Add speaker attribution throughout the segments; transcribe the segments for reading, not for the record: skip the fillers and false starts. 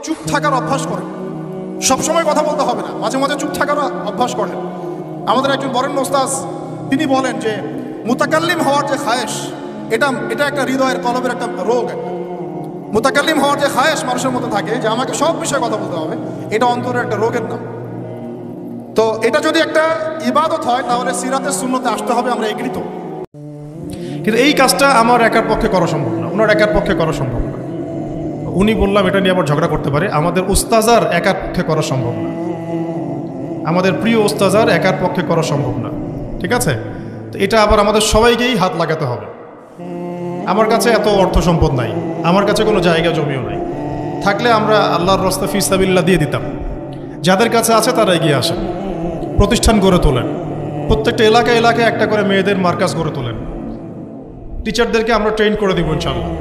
Speaker 1: চুপ থাকার অভ্যাস করেন, সবসময় কথা বলতে হবে না, মাঝে মাঝে চুপ থাকার অভ্যাস করেন। আমাদের একজন বরেণ্য ওস্তাদ তিনি বলেন যে মুতাকাল্লিম হওয়ার যে খায়েশ, এটা একটা হৃদয়ের কলবের একটা রোগ। মুতাকাল্লিম হওয়ার যে খায়েশ মানুষের মধ্যে থাকে যে আমাকে সব বিষয়ে কথা বলতে হবে, এটা অন্তরের একটা রোগের নাম। তো এটা যদি একটা ইবাদত হয় তাহলে সিরাতের সুন্নতে আসতে হবে, আমরা এগৃহীত। কিন্তু এই কাজটা আমার একার পক্ষে করা সম্ভব না, ওনার একার পক্ষে করা সম্ভব না। উনি বললাম এটা নিয়ে আবার ঝগড়া করতে পারে, আমাদের উস্তাজার একার পক্ষে করা সম্ভব না, আমাদের প্রিয় উস্তাজার একার পক্ষে করা সম্ভব না। ঠিক আছে, তো এটা আবার আমাদের সবাইকেই হাত লাগাতে হবে। আমার কাছে এত অর্থ সম্পদ নাই, আমার কাছে কোনো জায়গা জমিও নাই, থাকলে আমরা আল্লাহর রাস্তা ফি সাবিলিল্লাহ দিয়ে দিতাম। যাদের কাছে আছে তারা এগিয়ে আসেন, প্রতিষ্ঠান গড়ে তোলেন, প্রত্যেকটা এলাকায় এলাকায় একটা করে মেয়েদের মার্কাজ গড়ে তোলেন, টিচারদেরকে আমরা ট্রেন করে দিব ইনশাল্লাহ,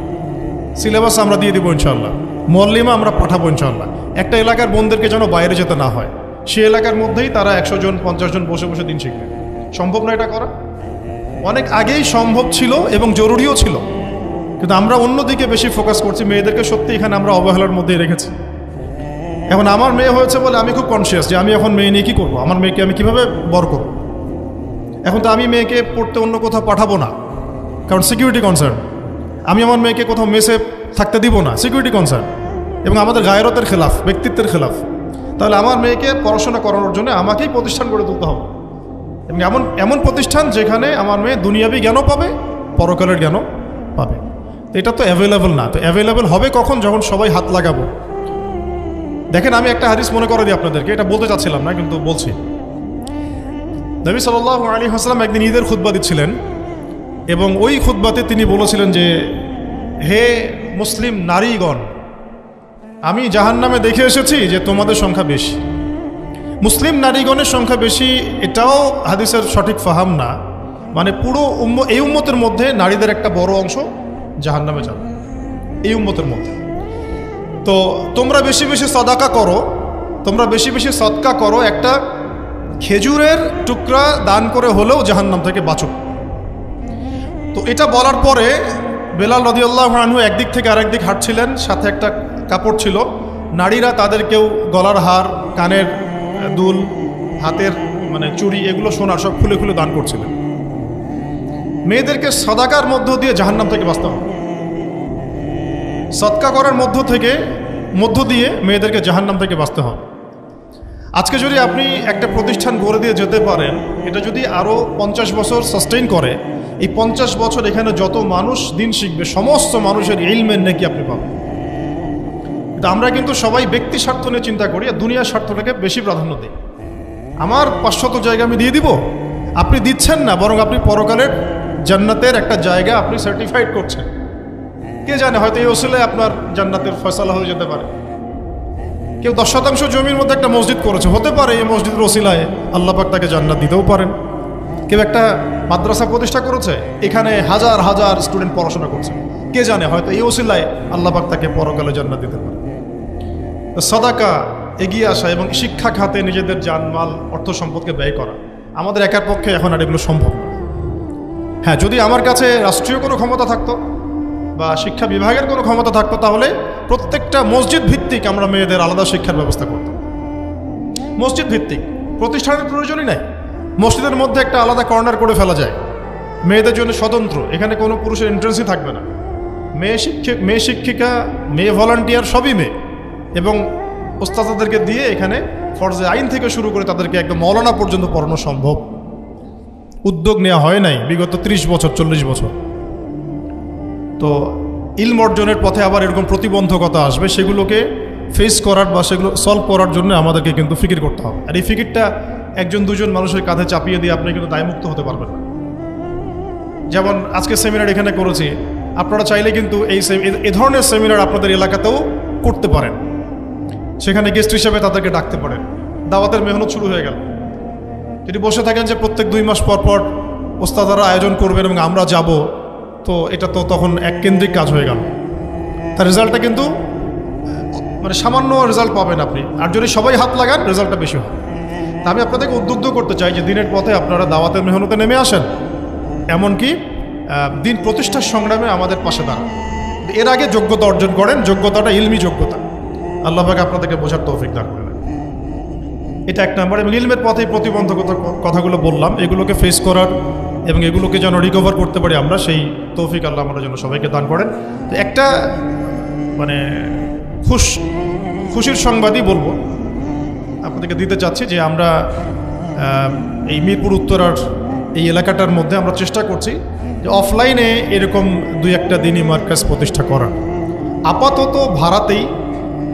Speaker 1: সিলেবাস আমরা দিয়ে দিব ইনশাল্লাহ, মুআল্লিমা আমরা পাঠাবো ইনশাল্লাহ। একটা এলাকার বোনদেরকে যেন বাইরে যেতে না হয়, সে এলাকার মধ্যেই তারা 100 জন 50 জন বসে বসে দিন শিখবে। সম্ভব না এটা করা? অনেক আগেই সম্ভব ছিল এবং জরুরিও ছিল, কিন্তু আমরা অন্যদিকে বেশি ফোকাস করছি। মেয়েদেরকে সত্যি এখানে আমরা অবহেলার মধ্যেই রেখেছি। এখন আমার মেয়ে হয়েছে বলে আমি খুব কনসিয়াস যে আমি এখন মেয়ে নিয়ে কী করবো, আমার মেয়েকে আমি কীভাবে বড় করব। এখন তো আমি মেয়েকে পড়তে অন্য কোথাও পাঠাবো না, কারণ সিকিউরিটি কনসার্ন। আমি আমার মেয়েকে কোথাও মেসে থাকতে দিব না, সিকিউরিটি কনসার্ন, এবং আমাদের গায়রতের খেলাফ, ব্যক্তিত্বের খেলাফ। তাহলে আমার মেয়েকে পড়াশোনা করানোর জন্য আমাকেই প্রতিষ্ঠান গড়ে তুলতে হবে, এবং এমন প্রতিষ্ঠান যেখানে আমার মেয়ে দুনিয়াবি জ্ঞানও পাবে, পরকালের জ্ঞানও পাবে। তো এটা তো অ্যাভেলেবল না। তো অ্যাভেলেবল হবে কখন? যখন সবাই হাত লাগাবো। দেখেন, আমি একটা হাদিস মনে করে দিই আপনাদেরকে, এটা বলতে চাচ্ছিলাম না কিন্তু বলছি। নবী সাল্লাল্লাহু আলাইহি ওয়াসাল্লাম একদিন ঈদের খুতবা দিচ্ছিলেন, এবং ওই খুতবাতে তিনি বলেছিলেন যে হে মুসলিম নারীগণ, আমি জাহান্নামে দেখে এসেছি যে তোমাদের সংখ্যা বেশি। মুসলিম নারীগণের সংখ্যা বেশি এটাও হাদিসের সঠিক ফাহাম না, মানে পুরো এই উম্মতের মধ্যে নারীদের একটা বড় অংশ জাহান্নামে যাবে এই উম্মতের মধ্যে। তো তোমরা বেশি বেশি সাদাকা করো, তোমরা বেশি বেশি সদকা করো, একটা খেজুরের টুকরা দান করে হলেও জাহান্নাম থেকে বাঁচো। তো এটা বলার পরে বেলাল রাদিয়াল্লাহু আনহু একদিক থেকে আরেক দিক হাঁটছিলেন, সাথে একটা কাপড় ছিল। নারীরা তাদের কেউ গলার হার, কানের দুল, হাতের মানে চুড়ি, এগুলো সোনার সব খুলে খুলে দান করছিলেন। মেয়েদেরকে সাদাকার মধ্য দিয়ে জাহান্নাম থেকে বাঁচতে হবে, সদকা করার মধ্য দিয়ে মেয়েদেরকে জাহান্নাম থেকে বাঁচতে হবে। আজকে যদি আপনি একটা প্রতিষ্ঠান গড়ে দিয়ে যেতে পারেন, এটা যদি আরও 50 বছর সাস্টেইন করে, এই 50 বছর এখানে যত মানুষ দিন শিখবে সমস্ত মানুষের ইলমের নেকি আপনি পাবেন। কিন্তু আমরা কিন্তু সবাই ব্যক্তি স্বার্থ নিয়ে চিন্তা করি, আর দুনিয়ার স্বার্থটাকে বেশি প্রাধান্য দিই। আমার 500 জায়গা আমি দিয়ে দিব, আপনি দিচ্ছেন না, বরং আপনি পরকালের জান্নাতের একটা জায়গা আপনি সার্টিফাইড করছেন। কে জানে, হয়তো এই ওসিলায় আপনার জান্নাতের ফয়সালা হয়ে যেতে পারে। কেউ 10% জমির মধ্যে একটা মসজিদ করেছে, হতে পারে এই মসজিদের ওসিলায় আল্লাহ পাক তাকে জান্নাত দিতেও পারেন। কেউ একটা মাদ্রাসা প্রতিষ্ঠা করেছে, এখানে হাজার হাজার স্টুডেন্ট পড়াশোনা করছে, কে জানে হয়তো এই ওসিলায় আল্লাহ পাক তাকে পরকালে জান্নাত দিতে পারে। সাদাকা, এগিয়ে আসা এবং শিক্ষা খাতে নিজেদের জানমাল অর্থ সম্পদকে ব্যয় করা আমাদের একার পক্ষে এখন আর এগুলো সম্ভব না। হ্যাঁ, যদি আমার কাছে রাষ্ট্রীয় কোনো ক্ষমতা থাকতো বা শিক্ষা বিভাগের কোনো ক্ষমতা থাকতো, তাহলে প্রত্যেকটা মসজিদ ভিত্তিক আমরা মেয়েদের আলাদা শিক্ষার ব্যবস্থা করতাম। মসজিদ ভিত্তিক, প্রতিষ্ঠানের প্রয়োজনই নাই, মসজিদের মধ্যে একটা আলাদা কর্নার করে ফেলা যায় মেয়েদের জন্য স্বতন্ত্র, এখানে কোনো পুরুষের এন্ট্রেন্সই থাকবে না। মেয়ে শিক্ষিকা, মেয়ে ভলান্টিয়ার সবই মেয়ে, এবং ওস্তাদদেরকে দিয়ে এখানে ফরজে আইন থেকে শুরু করে তাদেরকে একদম মৌলানা পর্যন্ত পড়ানো সম্ভব। উদ্যোগ নেওয়া হয় নাই বিগত 30 বছর 40 বছর। তো ইলম অর্জনের পথে আবার এরকম প্রতিবন্ধকতা আসবে, সেগুলোকে ফেস করার বা সেগুলো সলভ করার জন্য আমাদেরকে কিন্তু ফিকির করতে হবে। আর এই ফিকিরটা একজন দুজন মানুষের কাঁধে চাপিয়ে দিয়ে আপনি কিন্তু দায়মুক্ত হতে পারবেন না। যেমন আজকে সেমিনার এখানে করেছি, আপনারা চাইলে কিন্তু এই ধরনের সেমিনার আপনাদের এলাকাতেও করতে পারেন, সেখানে গেস্ট হিসেবে তাদেরকে ডাকতে পারেন। দাওয়াতের মেহনত শুরু হয়ে গেল। যদি বসে থাকেন যে প্রত্যেক 2 মাস পর পর ওস্তাদারা আয়োজন করবেন এবং আমরা যাব, তো এটা তো তখন এক কেন্দ্রিক কাজ হয়ে গেল, তার রেজাল্টটা কিন্তু মানে সামান্য রেজাল্ট পাবেন আপনি। আর যদি সবাই হাত লাগান, রেজাল্টটা বেশি হয়। তা আমি আপনাদেরকে উদ্বুদ্ধ করতে চাই যে দিনের পথে আপনারা দাওয়াতের মেহনতে নেমে আসেন, এমনকি দিন প্রতিষ্ঠার সংগ্রামে আমাদের পাশে দাঁড়ান। এর আগে যোগ্যতা অর্জন করেন, যোগ্যতাটা ইলমি যোগ্যতা।
Speaker 2: আল্লাহ পাক আপনাদেরকে বোঝার তৌফিক দান করেন। এটা এক নম্বর। এবং ইলমের পথে প্রতিবন্ধকতার কথাগুলো বললাম, এগুলোকে ফেস করার এবং এগুলোকে যেন রিকভার করতে পারি আমরা, সেই তৌফিক আল্লাহ আমাদের জন্য সবাইকে দান করেন। তো একটা মানে খুশির সংবাদই বলবো আপনাদেরকে দিতে চাচ্ছি যে আমরা এই মিরপুর উত্তরার এই এলাকাটার মধ্যে আমরা চেষ্টা করছি যে অফলাইনে এরকম দুই একটা দিনই মার্কাজ প্রতিষ্ঠা করার, আপাতত ভাড়াতেই,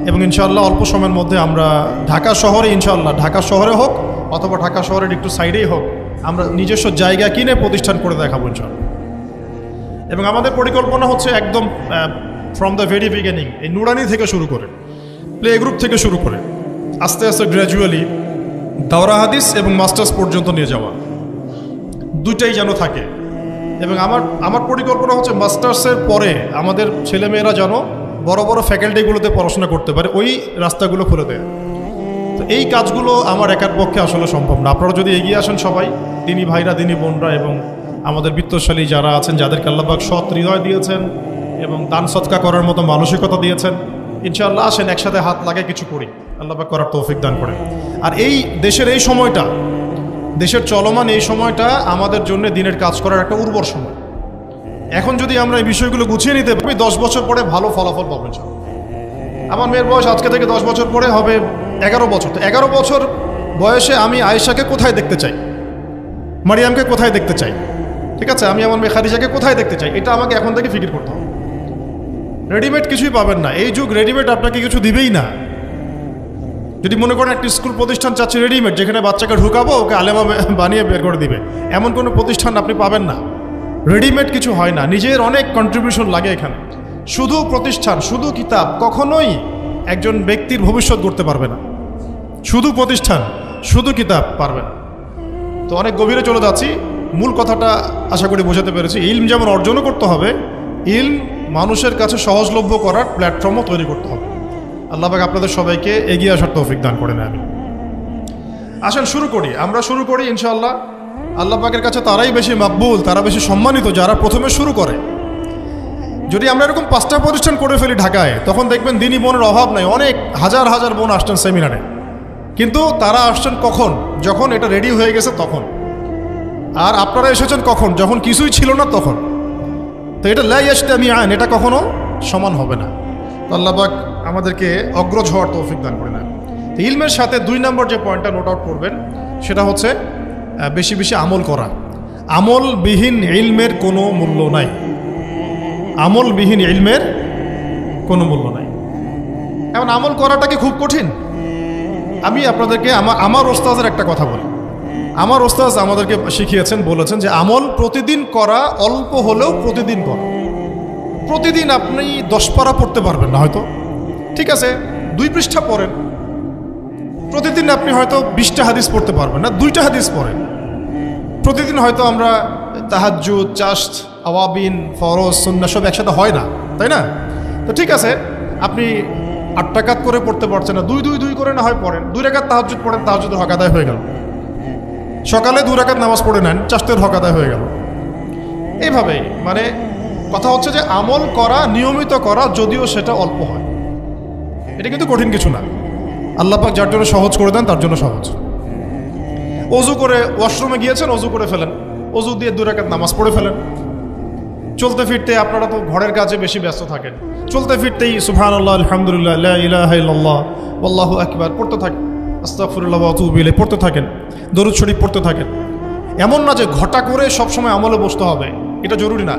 Speaker 2: এবং ইনশাআল্লাহ অল্প সময়ের মধ্যে আমরা ঢাকা শহরে, ইনশাআল্লাহ ঢাকা শহরে হোক অথবা ঢাকা শহরের একটু সাইডেই হোক, আমরা নিজস্ব জায়গা কিনে প্রতিষ্ঠান করে দেখাবো ইনশাআল্লাহ। এবং আমাদের পরিকল্পনা হচ্ছে একদম ফ্রম দ্য ভেরি বিগিনিং, এই নুরানি থেকে শুরু করে, প্লে গ্রুপ থেকে শুরু করে আস্তে আস্তে গ্র্যাজুয়ালি দাওরা হাদিস এবং মাস্টার্স পর্যন্ত নিয়ে যাওয়া, দুইটাই যেন থাকে। এবং আমার পরিকল্পনা হচ্ছে মাস্টার্সের পরে আমাদের ছেলেমেয়েরা যেন বড় বড় ফ্যাকাল্টিগুলোতে পড়াশোনা করতে পারে, ওই রাস্তাগুলো খুলে দেয়। তো এই কাজগুলো আমার একার পক্ষে আসলে সম্ভব না। আপনারা যদি এগিয়ে আসেন সবাই, দিনী ভাইরা, দিনী বোনরা এবং আমাদের বিত্তশালী যারা আছেন, যাদেরকে আল্লাহ পাক সৎ হৃদয় দিয়েছেন এবং দান সৎকা করার মতো মানসিকতা দিয়েছেন, ইনশাআল্লাহ আসেন একসাথে হাত লাগে কিছু করি, আল্লাহ পাক করার তৌফিক দান করেন। আর এই দেশের এই সময়টা, দেশের চলমান এই সময়টা আমাদের জন্য দিনের কাজ করার একটা উর্বর সময়। এখন যদি আমরা এই বিষয়গুলো গুছিয়ে নিতে পারি, 10 বছর পরে ভালো ফলাফল পাবেন। আমার মেয়ের বয়স আজকে থেকে 10 বছর পরে হবে 11 বছর। তো 11 বছর বয়সে আমি আয়েশাকে কোথায় দেখতে চাই, মারিয়ামকে কোথায় দেখতে চাই, ঠিক আছে, আমি আমার মেয়ে খাদিজাকে কোথায় দেখতে চাই, এটা আমাকে এখন থেকে ফিকির করতে হবে। রেডিমেড কিছুই পাবেন না, এই যুগ রেডিমেড আপনাকে কিছু দিবেই না। যদি মনে করেন একটি স্কুল প্রতিষ্ঠান চাচ্ছে রেডিমেড, যেখানে বাচ্চাকে ঢুকাবো ওকে আলেমা বানিয়ে বের করে দিবে, এমন কোনো প্রতিষ্ঠান আপনি পাবেন না। রেডিমেড কিছু হয় না, নিজের অনেক কন্ট্রিবিউশন লাগে এখানে। শুধু প্রতিষ্ঠান, শুধু কিতাব কখনোই একজন ব্যক্তির ভবিষ্যৎ গড়তে পারবে না। শুধু প্রতিষ্ঠান, শুধু কিতাব পারবে না। তো অনেক গভীরে চলে যাচ্ছি, মূল কথাটা আশা করি বোঝাতে পেরেছি। ইলম যেমন অর্জনও করতে হবে, ইলম মানুষের কাছে সহজলভ্য করার প্ল্যাটফর্মও তৈরি করতে হবে। আল্লাহ পাক আপনাদের সবাইকে এগিয়ে আসার তৌফিক দান করেন। আমি আসেন শুরু করি, আমরা শুরু করি ইনশাআল্লাহ। আল্লাহ পাকের কাছে তারাই বেশি মাকবুল, তারা বেশি সম্মানিত যারা প্রথমে শুরু করে। যদি আমরা এরকম 5টা প্রতিষ্ঠান করে ফেলি ঢাকায়, তখন দেখবেন দিনী বোনের অভাব নাই, অনেক হাজার হাজার বোন আসছেন সেমিনারে। কিন্তু তারা আসছেন কখন? যখন এটা রেডি হয়ে গেছে তখন। আর আপনারা এসেছেন কখন? যখন কিছুই ছিল না তখন। তো এটা লা ইয়াজতামিআন, এটা কখনো সমান হবে না। আল্লাহ পাক আমাদেরকে অগ্রজ হওয়ার তৌফিক দান করে না। তো ইলমের সাথে 2 নম্বর যে পয়েন্টটা নোট আউট করবেন সেটা হচ্ছে বেশি বেশি আমল করা। আমলবিহীন ইলমের কোনো মূল্য নাই, আমলবিহীন ইলমের কোনো মূল্য নাই। এখন আমল করাটা কি খুব কঠিন? আমি আপনাদেরকে আমার ওস্তাদের একটা কথা বলি। আমার ওস্তাদ আমাদেরকে শিখিয়েছেন, বলেছেন যে আমল প্রতিদিন করা, অল্প হলেও প্রতিদিন করা। প্রতিদিন আপনি 10 পারা পড়তে পারবেন না হয়তো, ঠিক আছে, 2 পৃষ্ঠা পড়েন। প্রতিদিন আপনি হয়তো 20টা হাদিস পড়তে পারবেন না, 2টা হাদিস পড়েন। প্রতিদিন হয়তো আমরা তাহাজ্জুদ, চাশত, আওয়াবিন, ফরজ, সুন্নাহ সব একসাথে হয় না, তাই না? তো ঠিক আছে, আপনি 8 রাকাত করে পড়তে পারছেন না, 2 করে না হয় পড়েন। 2 রাকাত তাহাজ্জুদ পড়েন, তাহাজ্জুদের হক আদায় হয়ে গেল। সকালে 2 রাকাত নামাজ পড়ে নেন, চাশতের হক আদায় হয়ে গেল। এইভাবেই মানে কথা হচ্ছে যে আমল করা, নিয়মিত করা, যদিও সেটা অল্প হয়, এটা কিন্তু কঠিন কিছু না। আল্লাহ পাক যার জন্য সহজ করে দেন তার জন্য সহজ। অজু করে ওয়াশরুমে গিয়েছেন, অজু করে ফেলেন, অজু দিয়ে 2 রাকাত নামাজ পড়ে ফেলেন। চলতে ফিরতে, আপনারা তো ঘরের কাজে বেশি ব্যস্ত থাকেন, চলতে ফিরতেই সুবহানাল্লাহ, আলহামদুলিল্লাহ, লা ইলাহা ইল্লাল্লাহ, আল্লাহু আকবার পড়তে থাকেন, আস্তাগফিরুল্লাহ ওয়া আতুবু ইলাইহি পড়তে থাকেন, দরুদ শরীফ পড়তে থাকেন। এমন না যে ঘটা করে সবসময় আমলে বসতে হবে, এটা জরুরি না।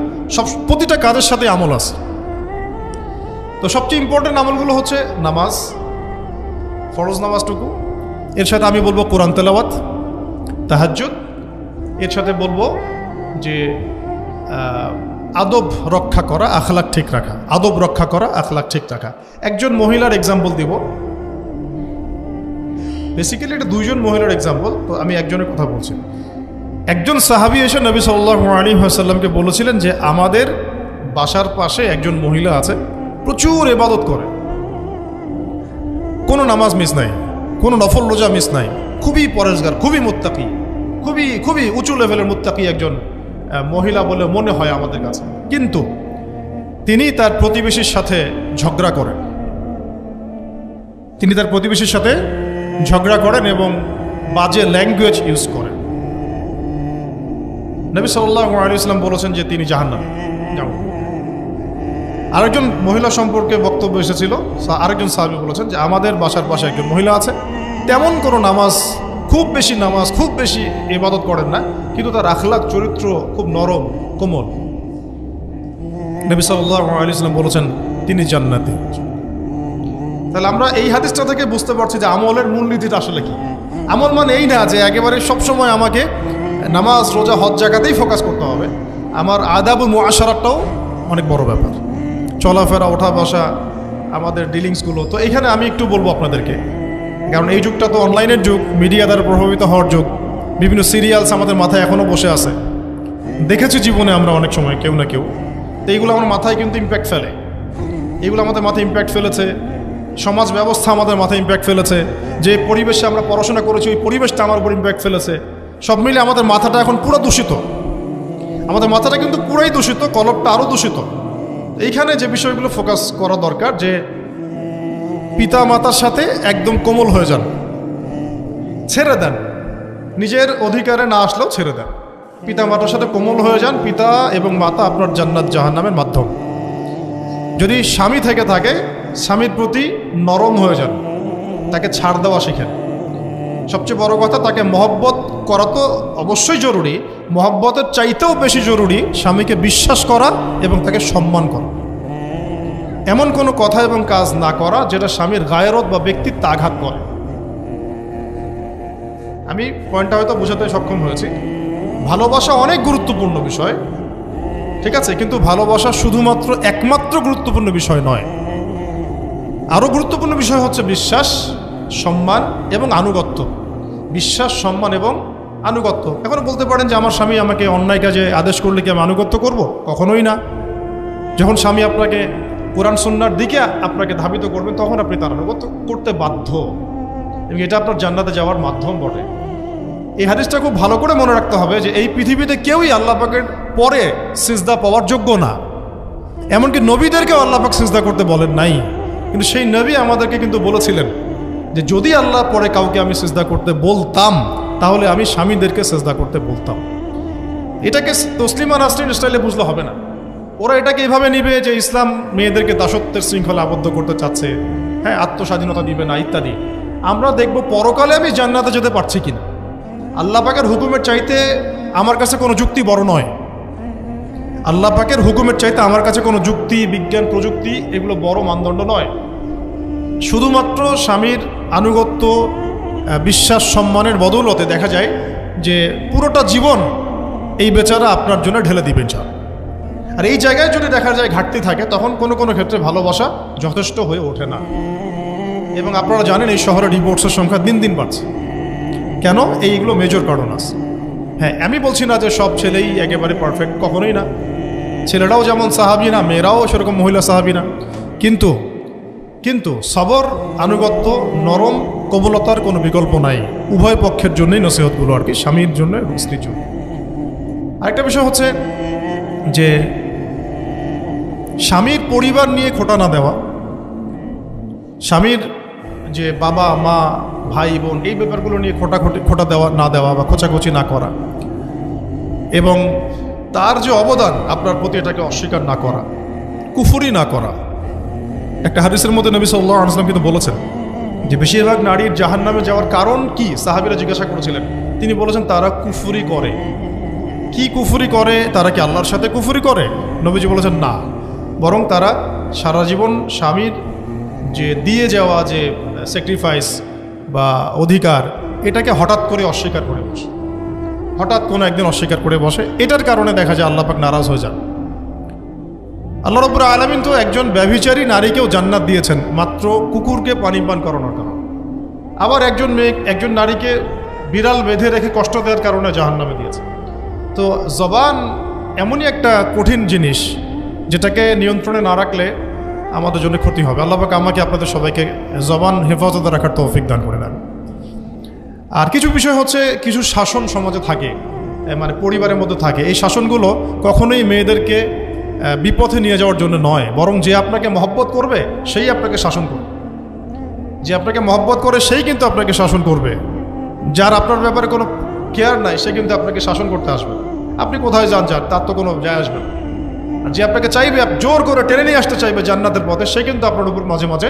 Speaker 2: প্রতিটা কাজের সাথে আমল আছে। তো সবচেয়ে ইম্পর্টেন্ট আমলগুলো হচ্ছে নামাজ, ফরজ নামাজটুকু, এর সাথে আমি বলবো কোরআন তেলাওয়াত, তাহাজ্জুদ, এর সাথে বলবো যে আদব রক্ষা করা, আখলাক ঠিক রাখা। আদব রক্ষা করা, আখলাক ঠিক রাখা। একজন মহিলার এক্সাম্পল দিব, বেসিক্যালি এটা 2 জন মহিলার এক্সাম্পল, তো আমি একজনের কথা বলছি। একজন সাহাবী এসে নবী সাল্লাল্লাহু আলাইহি ওয়াসাল্লামকে বলেছিলেন যে আমাদের বাসার পাশে একজন মহিলা আছে, প্রচুর ইবাদত করে, কোনো নামাজ মিস নাই, কোনো নফল রোজা মিস নাই, খুবই পরেজগার, খুবই মুত্তাকি, খুবই উঁচু লেভেলের মুত্তাকি একজন মহিলা বলে মনে হয় আমাদের কাছে। কিন্তু তিনি তার প্রতিবেশীর সাথে ঝগড়া করেন, তিনি তার প্রতিবেশীর সাথে ঝগড়া করেন এবং বাজে ল্যাঙ্গুয়েজ ইউজ করেন। নবী সাল্লাল্লাহু আলাইহি ওয়াসাল্লাম বলেছেন যে তিনি জাহান্নামী। আরেকজন মহিলা সম্পর্কে বক্তব্য এসেছিল, আরেকজন সাহাবী বলেছেন যে আমাদের বাসার পাশে একজন মহিলা আছে, তেমন কোনো নামাজ, খুব বেশি ইবাদত করেন না, কিন্তু তার আখলাক চরিত্র খুব নরম কোমল। নবী সাল্লাল্লাহু আলাইহি ওয়াসাল্লাম বলেছেন তিনি জান্নাতি। তাহলে আমরা এই হাদিসটা থেকে বুঝতে পারছি যে আমলের মূলনীতিটা আসলে কি। আমল মানে এই না যে একেবারে সবসময় আমাকে নামাজ, রোজা, হজ জায়গাতেই ফোকাস করতে হবে। আমার আদাবুল মুআশারাতটাও অনেক বড় ব্যাপার, চলাফেরা, ওঠা বসা, আমাদের ডিলিংসগুলো। তো এখানে আমি একটু বলবো আপনাদেরকে, কারণ এই যুগটা তো অনলাইনের যুগ, মিডিয়া দ্বারা প্রভাবিত হওয়ার যুগ। বিভিন্ন সিরিয়ালস আমাদের মাথায় এখনও বসে আছে, দেখেছি জীবনে আমরা অনেক সময় কেউ না কেউ। তো এইগুলো আমার মাথায় কিন্তু ইম্প্যাক্ট ফেলে, এগুলো আমাদের মাথায় ইম্প্যাক্ট ফেলেছে। সমাজ ব্যবস্থা আমাদের মাথায় ইম্প্যাক্ট ফেলেছে, যে পরিবেশে আমরা পড়াশোনা করেছি ওই পরিবেশটা আমার উপর ইম্প্যাক্ট ফেলেছে। সব মিলে আমাদের মাথাটা এখন পুরো দূষিত, আমাদের মাথাটা কিন্তু পুরাই দূষিত, কলবটা আরও দূষিত। এইখানে যে বিষয়গুলো ফোকাস করা দরকার, যে পিতা মাতার সাথে একদম কোমল হয়ে যান, ছেড়ে দেন, নিজের অধিকারে না আসলেও ছেড়ে দেন, পিতা মাতার সাথে কোমল হয়ে যান। পিতা এবং মাতা আপনার জান্নাত জাহান্নামের মাধ্যম। যদি স্বামী থেকে থাকে, স্বামীর প্রতি নরম হয়ে যান, তাকে ছাড় দেওয়া শিখেন। সবচেয়ে বড় কথা, তাকে মহব্বত করা তো অবশ্যই জরুরি, মহব্বতের চাইতেও বেশি জরুরি স্বামীকে বিশ্বাস করা এবং তাকে সম্মান করা। এমন কোনো কথা এবং কাজ না করা যেটা স্বামীর গায়রত বা ব্যক্তিত্বে আঘাত করে। আমি পয়েন্টটা হয়তো বোঝাতে সক্ষম হয়েছি। ভালোবাসা অনেক গুরুত্বপূর্ণ বিষয়, ঠিক আছে, কিন্তু ভালোবাসা শুধুমাত্র একমাত্র গুরুত্বপূর্ণ বিষয় নয়। আরও গুরুত্বপূর্ণ বিষয় হচ্ছে বিশ্বাস, সম্মান এবং আনুগত্য। বিশ্বাস, সম্মান এবং আনুগত্য। এখন বলতে পারেন যে আমার স্বামী আমাকে অন্যায় কাজে আদেশ করলে কি আমি আনুগত্য করব? কখনোই না। যখন স্বামী আপনাকে কোরআন সুন্নাহর দিকে আপনাকে ধাবিত করবেন, তখন আপনি তার আনুগত্য করতে বাধ্য, এবং এটা আপনার জান্নাতে যাওয়ার মাধ্যম বটে। এই হাদিসটা খুব ভালো করে মনে রাখতে হবে যে এই পৃথিবীতে কেউই আল্লাহ পাকের পরে সিজদা পাওয়ার যোগ্য না। এমনকি নবীদেরকেও আল্লাহ পাক সিজদা করতে বলেন নাই, কিন্তু সেই নবী আমাদেরকে কিন্তু বলেছিলেন যে যদি আল্লাহ পরে কাউকে আমি সিজদা করতে বলতাম, তাহলে আমি স্বামীদেরকে সিজদা করতে বলতাম। এটাকে তসলিমা নাসরিন স্টাইলে বুঝলে হবে না। ওরা এটাকে এভাবে নিবে যে ইসলাম মেয়েদেরকে দাসত্বের শৃঙ্খলা আবদ্ধ করতে চাচ্ছে, হ্যাঁ, আত্মস্বাধীনতা দিবে না ইত্যাদি। আমরা দেখব পরকালে আমি জান্নাতে যেতে পারছি কিনা। আল্লাহ পাকের হুকুমের চাইতে আমার কাছে কোনো যুক্তি বড় নয়। আল্লাহ পাকের হুকুমের চাইতে আমার কাছে কোনো যুক্তি, বিজ্ঞান, প্রযুক্তি এগুলো বড় মানদণ্ড নয়। শুধুমাত্র স্বামীর আনুগত্য, বিশ্বাস, সম্মানের বদৌলতে দেখা যায় যে পুরোটা জীবন এই বেচারা আপনার জন্য ঢেলে দিবেন। আর এই জায়গায় যদি দেখা যায় ঘাটতি থাকে, তখন কোনো কোনো ক্ষেত্রে ভালোবাসা যথেষ্ট হয়ে ওঠে না। এবং আপনারা জানেন এই শহরে ডিভোর্সের সংখ্যা দিন দিন বাড়ছে। কেন? এইগুলো মেজর কারণ আছে। হ্যাঁ, আমি বলছি না যে সব ছেলেই একেবারে পারফেক্ট, কখনোই না। ছেলেরাও যেমন সাহাবী না, মেয়েরাও সেরকম মহিলা সাহাবী না। কিন্তু সবর, আনুগত্য, নরম কোমলতার কোনো বিকল্প নাই। উভয় পক্ষের জন্যই নসিহতগুলো আর কি, স্বামীর জন্য এবং স্ত্রীর জন্য। আরেকটা বিষয় হচ্ছে যে স্বামীর পরিবার নিয়ে খোঁটা না দেওয়া, স্বামীর যে বাবা মা ভাই বোন এই ব্যাপারগুলো নিয়ে খোঁটা দেওয়া না দেওয়া বা খোঁচাখুচি না করা, এবং তার যে অবদান আপনার প্রতি এটাকে অস্বীকার না করা, কুফরি না করা। একটা হাদিসের মধ্যে নবী সাল্লাল্লাহু আলাইহি ওয়াসাল্লাম কিন্তু বলেছেন যে বেশিরভাগ নারীর জাহান্নামে যাওয়ার কারণ কি? সাহাবীরা জিজ্ঞাসা করেছিলেন, তিনি বলেছেন তারা কুফরি করে। কি কুফরি করে? তারা কি আল্লাহর সাথে কুফরি করে? নবীজি বলেছেন না, বরং তারা সারা জীবন স্বামীর যে দিয়ে যাওয়া যে স্যাক্রিফাইস বা অধিকার, এটাকে হঠাৎ করে অস্বীকার করে বসে, হঠাৎ কোনো একদিন অস্বীকার করে বসে। এটার কারণে দেখা যায় আল্লাহ পাক নারাজ হয়ে যান। আল্লাহ রাব্বুল আলামিন তো একজন ব্যভিচারী নারীকেও জান্নাত দিয়েছেন মাত্র কুকুরকে পানি পান করানোর কারণে। আবার একজন নারীকে বিড়াল বেঁধে রেখে কষ্ট দেওয়ার কারণে জাহান্নামে দিয়েছে। তো জবান এমনই একটা কঠিন জিনিস, যেটাকে নিয়ন্ত্রণে না রাখলে আমাদের জন্য ক্ষতি হবে। আল্লাহ পাক আমাকে আপনাদের সবাইকে জবান হেফাজতে রাখার তৌফিক দান করে দেন। আর কিছু বিষয় হচ্ছে, কিছু শাসন সমাজে থাকে, মানে পরিবারের মধ্যে থাকে। এই শাসনগুলো কখনোই মেয়েদেরকে বিপথে নিয়ে যাওয়ার জন্য নয়, বরং যে আপনাকে মহব্বত করবে সেই আপনাকে শাসন করবে। যে আপনাকে মহব্বত করে সেই কিন্তু আপনাকে শাসন করবে। যার আপনার ব্যাপারে কোনো কেয়ার নাই সে কিন্তু আপনাকে শাসন করতে আসবে। আপনি কোথায় যান তার তো কোনো যায় আসবে না। আর যে আপনাকে চাইবে, জোর করে টেনে নিয়ে আসতে চাইবে জান্নাতের পথে, সে কিন্তু আপনার উপর মাঝে মাঝে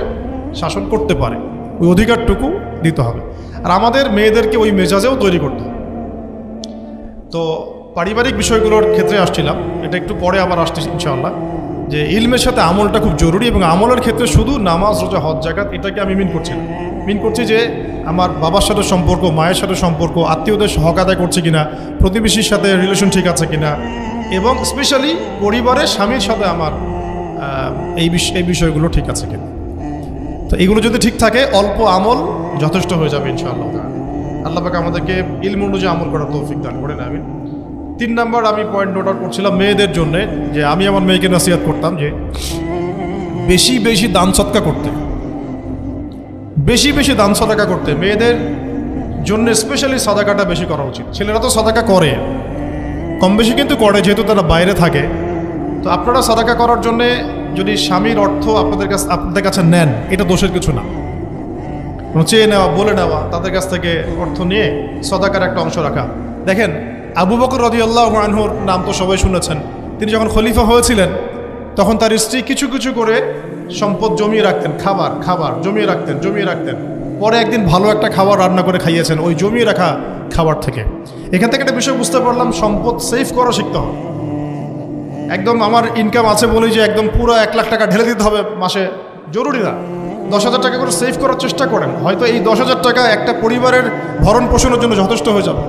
Speaker 2: শাসন করতে পারে। ওই অধিকারটুকু দিতে হবে। আর আমাদের মেয়েদেরকে ওই মেজাজেও তৈরি করতে হবে। তো পারিবারিক বিষয়গুলোর ক্ষেত্রে আসছিলাম, এটা একটু পরে আবার আসতেছি ইনশাআল্লাহ, যে ইলমের সাথে আমলটা খুব জরুরি। এবং আমলের ক্ষেত্রে শুধু নামাজ, রোজা, হজ, যাকাত এটাকে আমি মিন করছি যে আমার বাবার সাথে সম্পর্ক, মায়ের সাথে সম্পর্ক, আত্মীয়দের হক আদায় করছে কিনা, প্রতিবেশীর সাথে রিলেশন ঠিক আছে কিনা, এবং স্পেশালি পরিবারের স্বামীর সাথে আমার এই বিষয়গুলো ঠিক আছে কিনা। তো এগুলো যদি ঠিক থাকে অল্প আমল যথেষ্ট হয়ে যাবে ইনশাআল্লাহ। আল্লাহ পাক আমাদেরকে ইলম অনুযায়ী আমল করার তৌফিক দান করেন, আমিন। 3 নাম্বার আমি পয়েন্ট নোট আউট করছিলাম মেয়েদের জন্য, যে আমি আমার মেয়েকে নসিহত করতাম যে বেশি বেশি দান সদকা করতে, বেশি বেশি দান সদকা করতে। মেয়েদের জন্য স্পেশালি সাদাকাটা বেশি করা উচিত। ছেলেরা তো সাদাকা করে, কম বেশি কিন্তু করে, যেহেতু তারা বাইরে থাকে। তো আপনারা সাদাকা করার জন্যে যদি স্বামীর অর্থ আপনাদের কাছে নেন, এটা দোষের কিছু না। চেয়ে নেওয়া, বলে নেওয়া, তাদের কাছ থেকে অর্থ নিয়ে সাদাকার একটা অংশ রাখা। দেখেন, আবু বকর রাদিয়াল্লাহু আনহুর নাম তো সবাই শুনেছেন। তিনি যখন খলিফা হয়েছিলেন তখন তার স্ত্রী কিছু কিছু করে সম্পদ জমিয়ে রাখতেন, খাবার জমিয়ে রাখতেন। পরে একদিন ভালো একটা খাবার রান্না করে খাইয়েছেন ওই জমিয়ে রাখা খাবার থেকে। এখান থেকে একটা বিষয় বুঝতে পারলাম, সম্পদ সেভ করা শিখতে হবে। একদম আমার ইনকাম আছে বলেই যে একদম পুরো 1 লাখ টাকা ঢেলে দিতে হবে মাসে, জরুরি না। 10,000 টাকা করে সেভ করার চেষ্টা করেন। হয়তো এই 10,000 টাকা একটা পরিবারের ভরণ পোষণের জন্য যথেষ্ট হয়ে যাবে।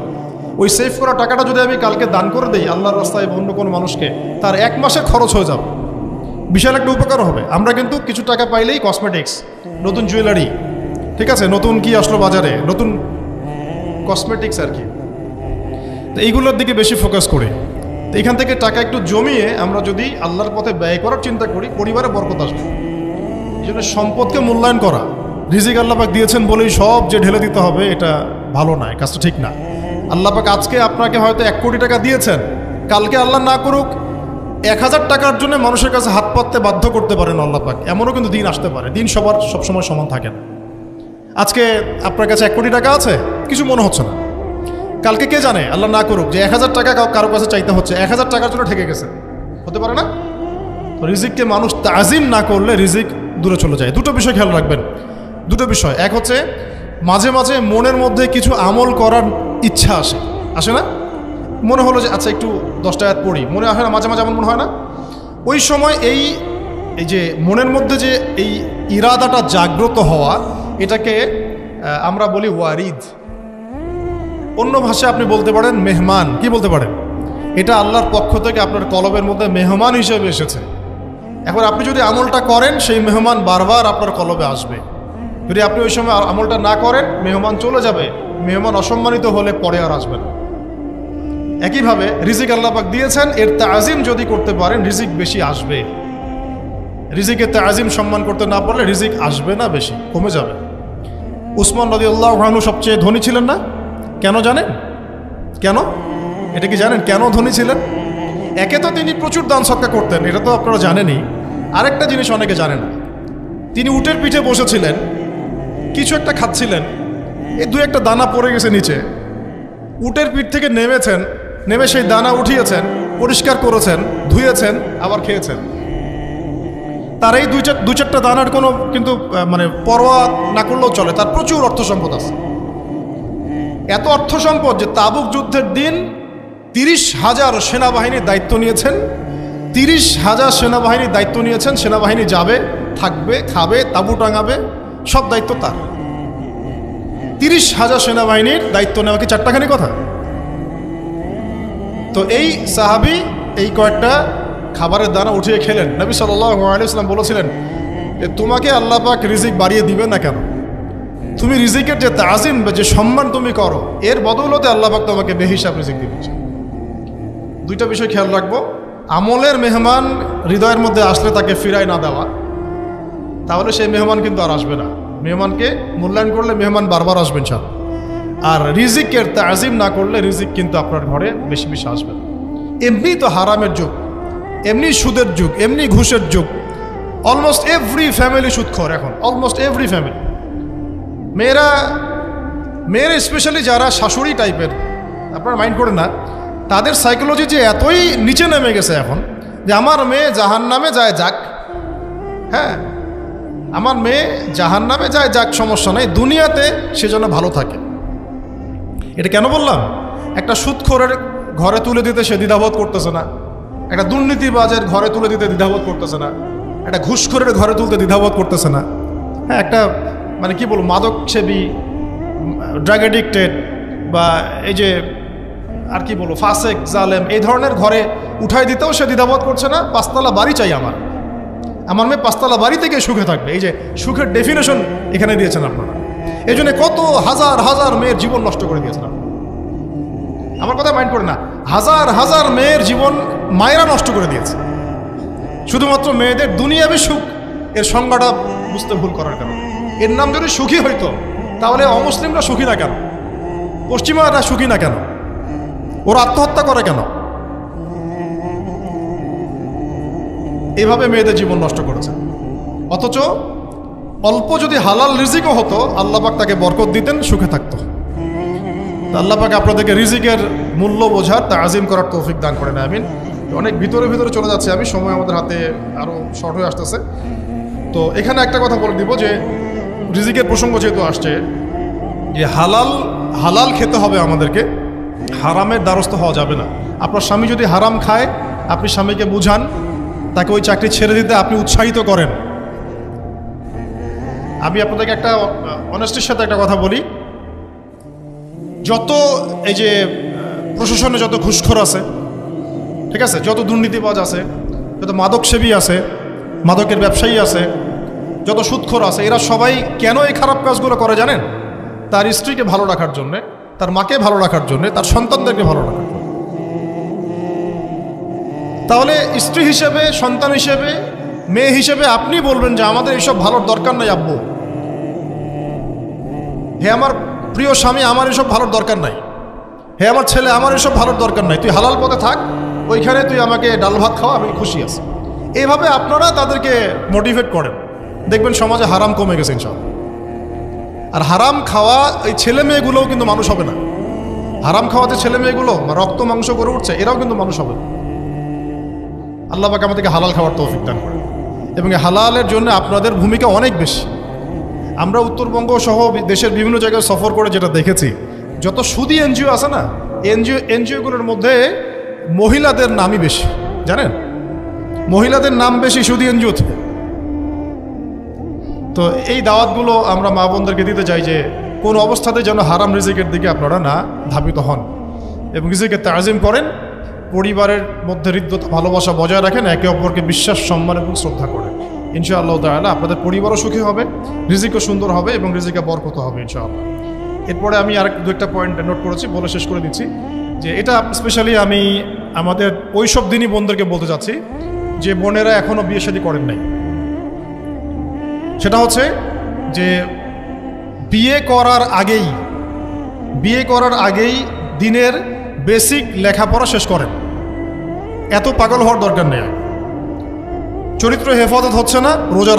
Speaker 2: ওই সেভ করা টাকাটা যদি আমি কালকে দান করে দিই আল্লাহর রাস্তায় অন্য কোনো মানুষকে, তার 1 মাসের খরচ হয়ে যাবে, বিশাল একটা উপকার হবে। আমরা কিন্তু কিছু টাকা পাইলেই কসমেটিক্স, নতুন জুয়েলারি, ঠিক আছে, নতুন কি আসলো বাজারে, নতুন কসমেটিক্স আর কি, তো এইগুলোর দিকে বেশি ফোকাস করি। তো এখান থেকে টাকা একটু জমিয়ে আমরা যদি আল্লাহর পথে ব্যয় করার চিন্তা করি, পরিবারে বরকত আসবে। এই জন্য সম্পদকে মূল্যায়ন করা, রিজিক আল্লাহ পাক দিয়েছেন বলেই সব যে ঢেলে দিতে হবে, এটা ভালো না, কাজটা ঠিক না। আল্লাহ পাক আজকে আপনাকে হয়তো 1 কোটি টাকা দিয়েছেন, কালকে আল্লাহ না করুক 1000 টাকার জন্য মানুষের কাছে হাত পাততে বাধ্য করতে পারেন আল্লাহ পাক। এমনও কিন্তু দিন আসতে পারে, দিন সবসময় সমান থাকে না। আজকে আপনার কাছে 1 কোটি টাকা আছে, কিছু মনে হচ্ছে না, কালকে কে জানে আল্লাহ না করুক যে 1000 টাকা কারো কাছে চাইতে হচ্ছে, 1000 টাকার জন্য ঠেকে গেছে, হতে পারে না। তো রিজিককে মানুষ তাজিম না করলে রিজিক দূরে চলে যায়। দুটো বিষয় খেয়াল রাখবেন, দুটো বিষয়। এক হচ্ছে মাঝে মাঝে মনের মধ্যে কিছু আমল করার ইচ্ছা আসে না, মনে হলো যে আচ্ছা একটু 10টা আয়াত পড়ি, মনে আসে না মাঝে মাঝে, এমন মনে হয় না? ওই সময় এই যে মনের মধ্যে যে এই ইরাদাটা জাগ্রত হওয়া, এটাকে আমরা বলি ওয়ারিদ। অন্য ভাষায় আপনি বলতে পারেন মেহমান। কি বলতে পারেন? এটা আল্লাহর পক্ষ থেকে আপনার কলবের মধ্যে মেহমান হিসেবে এসেছে। এখন আপনি যদি আমলটা করেন, সেই মেহমান বারবার আপনার কলবে আসবে। যদি আপনি ওই সময় আমলটা না করেন, মেহমান চলে যাবে, মেহমান অসম্মানিত হলে পরে আর আসবে না। একইভাবে রিজিক আল্লাহ পাক দিয়েছেন, এর তাজিম যদি করতে পারেন রিজিক বেশি আসবে। রিজিকের তাজিম সম্মান করতে না পারলে রিজিক আসবে না, বেশি কমে যাবে। উসমান রাদিয়াল্লাহু আনহু সবচেয়ে ধনী ছিলেন না? কেন জানেন? কেন? এটা কি জানেন কেন ধনী ছিলেন? একে তো তিনি প্রচুর দান সদকা করতেন, এটা তো আপনারা জানেনই। আরেকটা জিনিস অনেকে জানে না, তিনি উটের পিঠে বসেছিলেন, কিছু একটা খাচ্ছিলেন, এই 2-1টা দানা পড়ে গেছে নিচে। উটের পিঠ থেকে নেমেছেন, নেমে সেই দানা উঠিয়েছেন, পরিষ্কার করেছেন, ধুয়েছেন, আবার খেয়েছেন। তার এই 2-4টা দানার কোনো কিন্তু মানে পরোয়া না করলেও চলে, তার প্রচুর অর্থ সম্পদ আছে। এত অর্থ সম্পদ যে তাবুক যুদ্ধের দিন 30,000 সেনাবাহিনীর দায়িত্ব নিয়েছেন। 30,000 সেনাবাহিনীর দায়িত্ব নিয়েছেন। সেনাবাহিনী যাবে, থাকবে, খাবে, তাঁবু টাঙাবে, সব দায়িত্ব তার। 30,000 সেনাবাহিনীর দায়িত্ব নেওয়া কি চারটাখানি কথা? তো এই সাহাবী এই কয়েকটা খাবারের দানা উঠিয়ে খেলেন। নবী সাল্লাল্লাহু আলাইহি ওয়াসাল্লাম বলেছিলেন যে তোমাকে আল্লাহ পাক রিজিক বাড়িয়ে দিবেন না কেন? তুমি রিজিকের যে তাজিম বা যে সম্মান তুমি করো, এর বদৌলতে আল্লাহ পাক তোমাকে বেহিসাব রিজিক দিবেন। 2টা বিষয় খেয়াল রাখবো। আমলের মেহমান হৃদয়ের মধ্যে আসলে তাকে ফিরায় না দেওয়া, তাহলে সেই মেহমান কিন্তু আর আসবে না। মেহমানকে মূল্যায়ন করলে মেহমান বারবার আসবেন সব। আর রিজিকের তাজিম না করলে রিজিক কিন্তু আপনার ঘরে বেশি বেশি আসবে না। এমনি তো হারামের যুগ, এমনি সুদের যুগ, এমনি ঘুষের যুগ। অলমোস্ট এভরি ফ্যামিলি সুদখোর এখন, অলমোস্ট এভরি ফ্যামিলি। মেয়েরা স্পেশালি যারা শাশুড়ি টাইপের, আপনারা মাইন্ড করেন না, তাদের সাইকোলজি যে এতই নিচে নেমে গেছে এখন যে আমার মেয়ে জাহান্নামে যায় যাক, হ্যাঁ আমার মেয়ে জাহান্নামে যায় যাক, সমস্যা নেই, দুনিয়াতে সে যেন ভালো থাকে। এটা কেন বললাম? একটা সুদখোরের ঘরে তুলে দিতে সে দ্বিধাবোধ করতেছে না, একটা দুর্নীতিবাজের ঘরে তুলে দিতে দ্বিধাবোধ করতেছে না, একটা ঘুষখোরের ঘরে তুলতে দ্বিধাবোধ করতেছে না, হ্যাঁ একটা মানে কি বলবো মাদকসেবী, ড্রাগ এডিক্টেড বা এই যে আর কি বলবো ফাসেক জালেম, এই ধরনের ঘরে উঠাই দিতেও সে দ্বিধাবোধ করছে না। পাঁচতলা বাড়ি চাই আমার মেয়ে পাঁচতলা বাড়ি থেকে সুখে থাকবে। এই যে সুখের ডেফিনেশন এখানে দিয়েছেন আপনারা। এই জন্য কত হাজার হাজার মেয়ের জীবন নষ্ট করে দিয়েছেন। আমার কথা মাইন্ড করে না, হাজার হাজার মেয়ের জীবন মায়েরা নষ্ট করে দিয়েছে শুধুমাত্র মেয়েদের দুনিয়াবী সুখ এর সংজ্ঞাটা বুঝতে ভুল করার কারণে। এর নাম যদি সুখী হইতো তাহলে অমুসলিমরা সুখী না কেন, পশ্চিমারা সুখী না কেন, ওরা আত্মহত্যা করে কেন? এইভাবে মেয়েদের জীবন নষ্ট করেছে। অথচ অল্প যদি হালাল রিজিকও হতো আল্লাহ পাক তাকে বরকত দিতেন, সুখে থাকতো। আল্লাহ পাক আপনাদেরকে রিজিকের মূল্য বোঝার, তাজিম করার তৌফিক দান করেন, আমিন। অনেক ভিতরে ভিতরে চলে যাচ্ছে আমি, সময় আমাদের হাতে আরও শর্ট হয়ে আসতেছে। তো এখানে একটা কথা বলে দিব যে রিজিকের প্রসঙ্গ যেহেতু আসছে, যে হালাল খেতে হবে আমাদেরকে, হারামের দ্বারস্থ হওয়া যাবে না। আপনার স্বামী যদি হারাম খায় আপনি স্বামীকে বুঝান, তাকে ওই চাকরি ছেড়ে দিতে আপনি উৎসাহিত করেন। আমি আপনাদেরকে একটা অনেস্টির সাথে একটা কথা বলি, যত এই যে প্রশাসনে যত ঘুষখোর আছে, ঠিক আছে, যত দুর্নীতিবাজ আছে, যত মাদকসেবী আছে, মাদকের ব্যবসায়ী আছে, যত সুদখোর আছে, এরা সবাই কেন এই খারাপ কাজগুলো করে জানেন? তার স্ত্রীকে ভালো রাখার জন্যে, তার মাকে ভালো রাখার জন্যে, তার সন্তানদেরকে ভালো রাখার জন্য। তাহলে স্ত্রী হিসেবে, সন্তান হিসেবে, মেয়ে হিসেবে আপনি বলবেন যে আমাদের এইসব ভালোর দরকার নাই আব্বু, হে আমার প্রিয় স্বামী আমার এসব ভালোর দরকার নাই, হে আমার ছেলে আমার এসব ভালোর দরকার নাই, তুই হালাল পথে থাক, ওইখানে তুই আমাকে ডাল ভাত খাওয়া, আমি খুশি আছি। এইভাবে আপনারা তাদেরকে মোটিভেট করেন, দেখবেন সমাজে হারাম কমে গেছে ইনশাআল্লাহ। আর হারাম খাওয়া এই ছেলে মেয়েগুলোও কিন্তু মানুষ হবে না। হারাম খাওয়াতে ছেলে মেয়েগুলো রক্ত মাংস করে উঠছে, এরাও কিন্তু মানুষ হবে না। আল্লাহ পাক আমাদেরকে হালাল খাওয়ার তৌফিক দান করেন, এবং হালালের জন্য আপনাদের ভূমিকা অনেক বেশি। আমরা উত্তরবঙ্গ সহ দেশের বিভিন্ন জায়গায় সফর করে যেটা দেখেছি, যত সুদী এনজিও আছে না, এনজিওগুলোর মধ্যে মহিলাদের নামই বেশি, জানেন, মহিলাদের নাম বেশি সুদী এনজিওতে। তো এই দাওয়াতগুলো আমরা মা বোনদেরকে দিতে চাই যে কোন অবস্থাতে যেন হারাম রিজিকের দিকে আপনারা না ধাবিত হন, এবং রিজিকের তাজিম করেন, পরিবারের মধ্যে হৃদ্যতা ভালোবাসা বজায় রাখেন, একে অপরকে বিশ্বাস, সম্মান এবং শ্রদ্ধা করেন। ইনশাআল্লাহ তাআলা আপনাদের পরিবারও সুখী হবে, রিজিকও সুন্দর হবে এবং রিজিকে বরকত হবে ইনশাআল্লাহ। এরপরে আমি আর দু একটা পয়েন্ট নোট করেছি, বলে শেষ করে দিচ্ছি যে এটা স্পেশালি আমি আমাদের ওই সব দিনই বোনদেরকে বলতে চাচ্ছি যে বোনেরা এখনও বিয়ে শাদী করেন নাই। সেটা হচ্ছে যে বিয়ে করার আগেই দিনের বেসিক লেখাপড়া শেষ করেন। এত পাগল হওয়ার দরকার নেই। চরিত্র হেফাজত হচ্ছে না, রোজা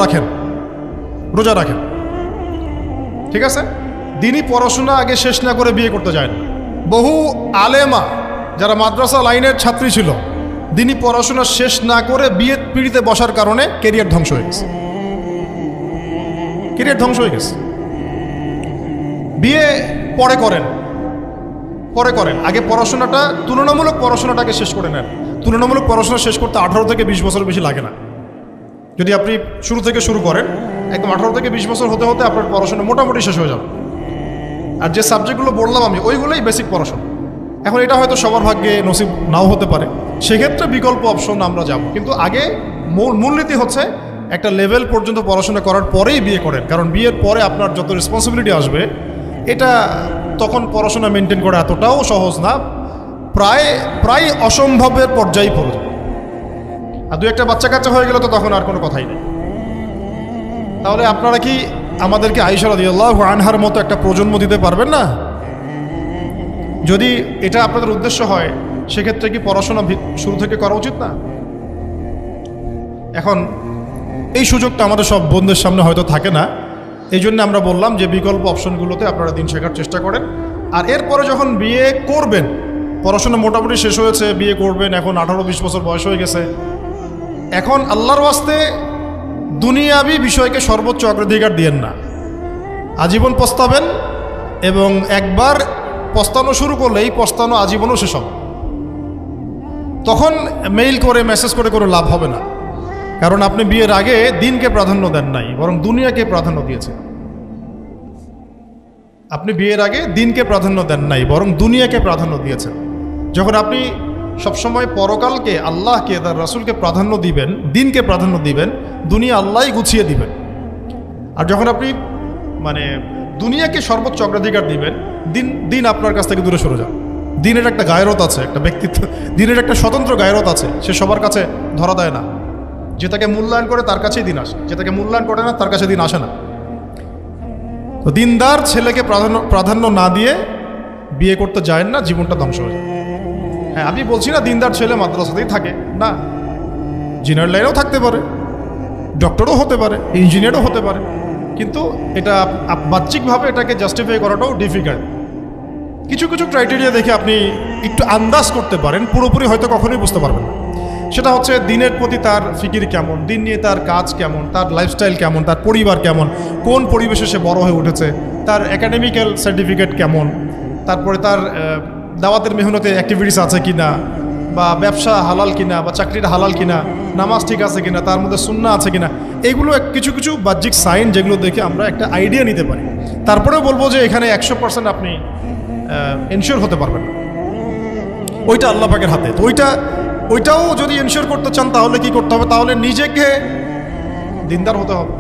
Speaker 2: রাখেন, ঠিক আছে। দিনই পড়াশোনা আগে শেষ না করে বিয়ে করতে যায় না। বহু আলেমা যারা মাদ্রাসা লাইনের ছাত্রী ছিল, দিনই পড়াশোনা শেষ না করে বিয়ে পিড়িতে বসার কারণে কেরিয়ার ধ্বংস হয়ে গেছে। বিয়ে পরে করেন, আগে পড়াশোনাটা, তুলনামূলক পড়াশোনাটাকে শেষ করে নেন। তুলনামূলক পড়াশোনা শেষ করতে 18 থেকে 20 বছর বেশি লাগে না। যদি আপনি শুরু থেকে শুরু করেন, একদম 18 থেকে 20 বছর হতে হতে আপনার পড়াশোনা মোটামুটি শেষ হয়ে যাবে। আর যে সাবজেক্টগুলো বললাম আমি, ওইগুলোই বেসিক পড়াশোনা। এখন এটা হয়তো সবার ভাগ্যে নসিব নাও হতে পারে, সেক্ষেত্রে বিকল্প অপশন আমরা যাব। কিন্তু আগে মূলনীতি হচ্ছে একটা লেভেল পর্যন্ত পড়াশোনা করার পরেই বিয়ে করেন, কারণ বিয়ের পরে আপনার যত রেসপন্সিবিলিটি আসবে, এটা তখন পড়াশোনা মেনটেন করা এতটাও সহজ না, প্রায় অসম্ভবের পর্যায়ে পড়ে যাবে। আর দু একটা বাচ্চা কাচ্চা হয়ে গেলে তো তখন আর কোনো কথাই নেই। তাহলে আপনারা কি আমাদেরকে আয়েশা রাদিয়াল্লাহু আনহার মতো একটা প্রজন্ম দিতে পারবেন না? যদি এটা আপনাদের উদ্দেশ্য হয়, সেক্ষেত্রে কি পড়াশোনা শুরু থেকে করা উচিত না? এখন এই সুযোগটা আমাদের সব বন্ধুদের সামনে হয়তো থাকে না, এই জন্য আমরা বললাম যে বিকল্প অপশনগুলোতে আপনারা দিন শেখার চেষ্টা করেন। আর এরপরে যখন বিয়ে করবেন, পড়াশোনা মোটামুটি শেষ হয়েছে, বিয়ে করবেন, এখন 18-20 বছর বয়স হয়ে গেছে, এখন আল্লাহর ওয়াস্তে দুনিয়াবি বিষয়কে সর্বোচ্চ অগ্রাধিকার দিয়েন না। আজীবন পস্তাবেন, এবং একবার পস্তানো শুরু করলে এই পস্তানো আজীবনও শেষ হবে। তখন মেইল করে মেসেজ করে কোনো লাভ হবে না, কারণ আপনি বিয়ের আগে দিনকে প্রাধান্য দেন নাই, বরং দুনিয়াকে প্রাধান্য দিয়েছেন। আপনি বিয়ের আগে দিনকে প্রাধান্য দেন নাই, বরং দুনিয়াকে প্রাধান্য দিয়েছেন। যখন আপনি সবসময় পরকালকে, আল্লাহকে, তার রাসূলকে প্রাধান্য দিবেন, দিনকে প্রাধান্য দিবেন, দুনিয়া আল্লাহই গুছিয়ে দিবেন। আর যখন আপনি দুনিয়াকে সর্বোচ্চ অগ্রাধিকার দিবেন, দিন আপনার কাছ থেকে দূরে সরে যাবে। দিনের একটা গায়রত আছে, একটা ব্যক্তিত্ব, দিনের একটা স্বতন্ত্র গায়রত আছে, সে সবার কাছে ধরা দেয় না। যে তাকে মূল্যায়ন করে তার কাছেই দিন আসে, যে তাকে মূল্যায়ন করে না তার কাছে দিন আসে না। তো দিনদার ছেলেকে প্রাধান্য না দিয়ে বিয়ে করতে যায় না, জীবনটা ধ্বংস হয়ে যায়। হ্যাঁ, আমি বলছি না দিনদার ছেলে মাদ্রাসাতেই থাকে, না, ইঞ্জিনিয়ার লাইনেও থাকতে পারে, ডক্টরও হতে পারে, ইঞ্জিনিয়ারও হতে পারে, কিন্তু এটা বাহ্যিকভাবে এটাকে জাস্টিফাই করাটাও ডিফিকাল্ট। কিছু কিছু ক্রাইটেরিয়া দেখে আপনি একটু আন্দাজ করতে পারেন, পুরোপুরি হয়তো কখনোই বুঝতে পারবেন না। সেটা হচ্ছে দিনের প্রতি তার ফিকির কেমন, দিন নিয়ে তার কাজ কেমন, তার লাইফস্টাইল কেমন, তার পরিবার কেমন, কোন পরিবেশে সে বড় হয়ে উঠেছে, তার একাডেমিক্যাল সার্টিফিকেট কেমন, তারপরে তার দাওয়াতের মেহনতে অ্যাক্টিভিটিস আছে কিনা, বা ব্যবসা হালাল কিনা, বা চাকরিটা হালাল কিনা, নামাজ ঠিক আছে কিনা, তার মধ্যে সুন্নাহ আছে কিনা। এইগুলো কিছু কিছু বাহ্যিক সাইন যেগুলো দেখে আমরা একটা আইডিয়া নিতে পারি। তারপরেও বলবো যে এখানে 100% আপনি এনশিওর হতে পারবেন না, ওইটা আল্লাহ পাকের হাতে। তো ওইটাও যদি এনশিওর করতে চান তাহলে কি করতে হবে? তাহলে নিজেকে দিনদার হতে হবে।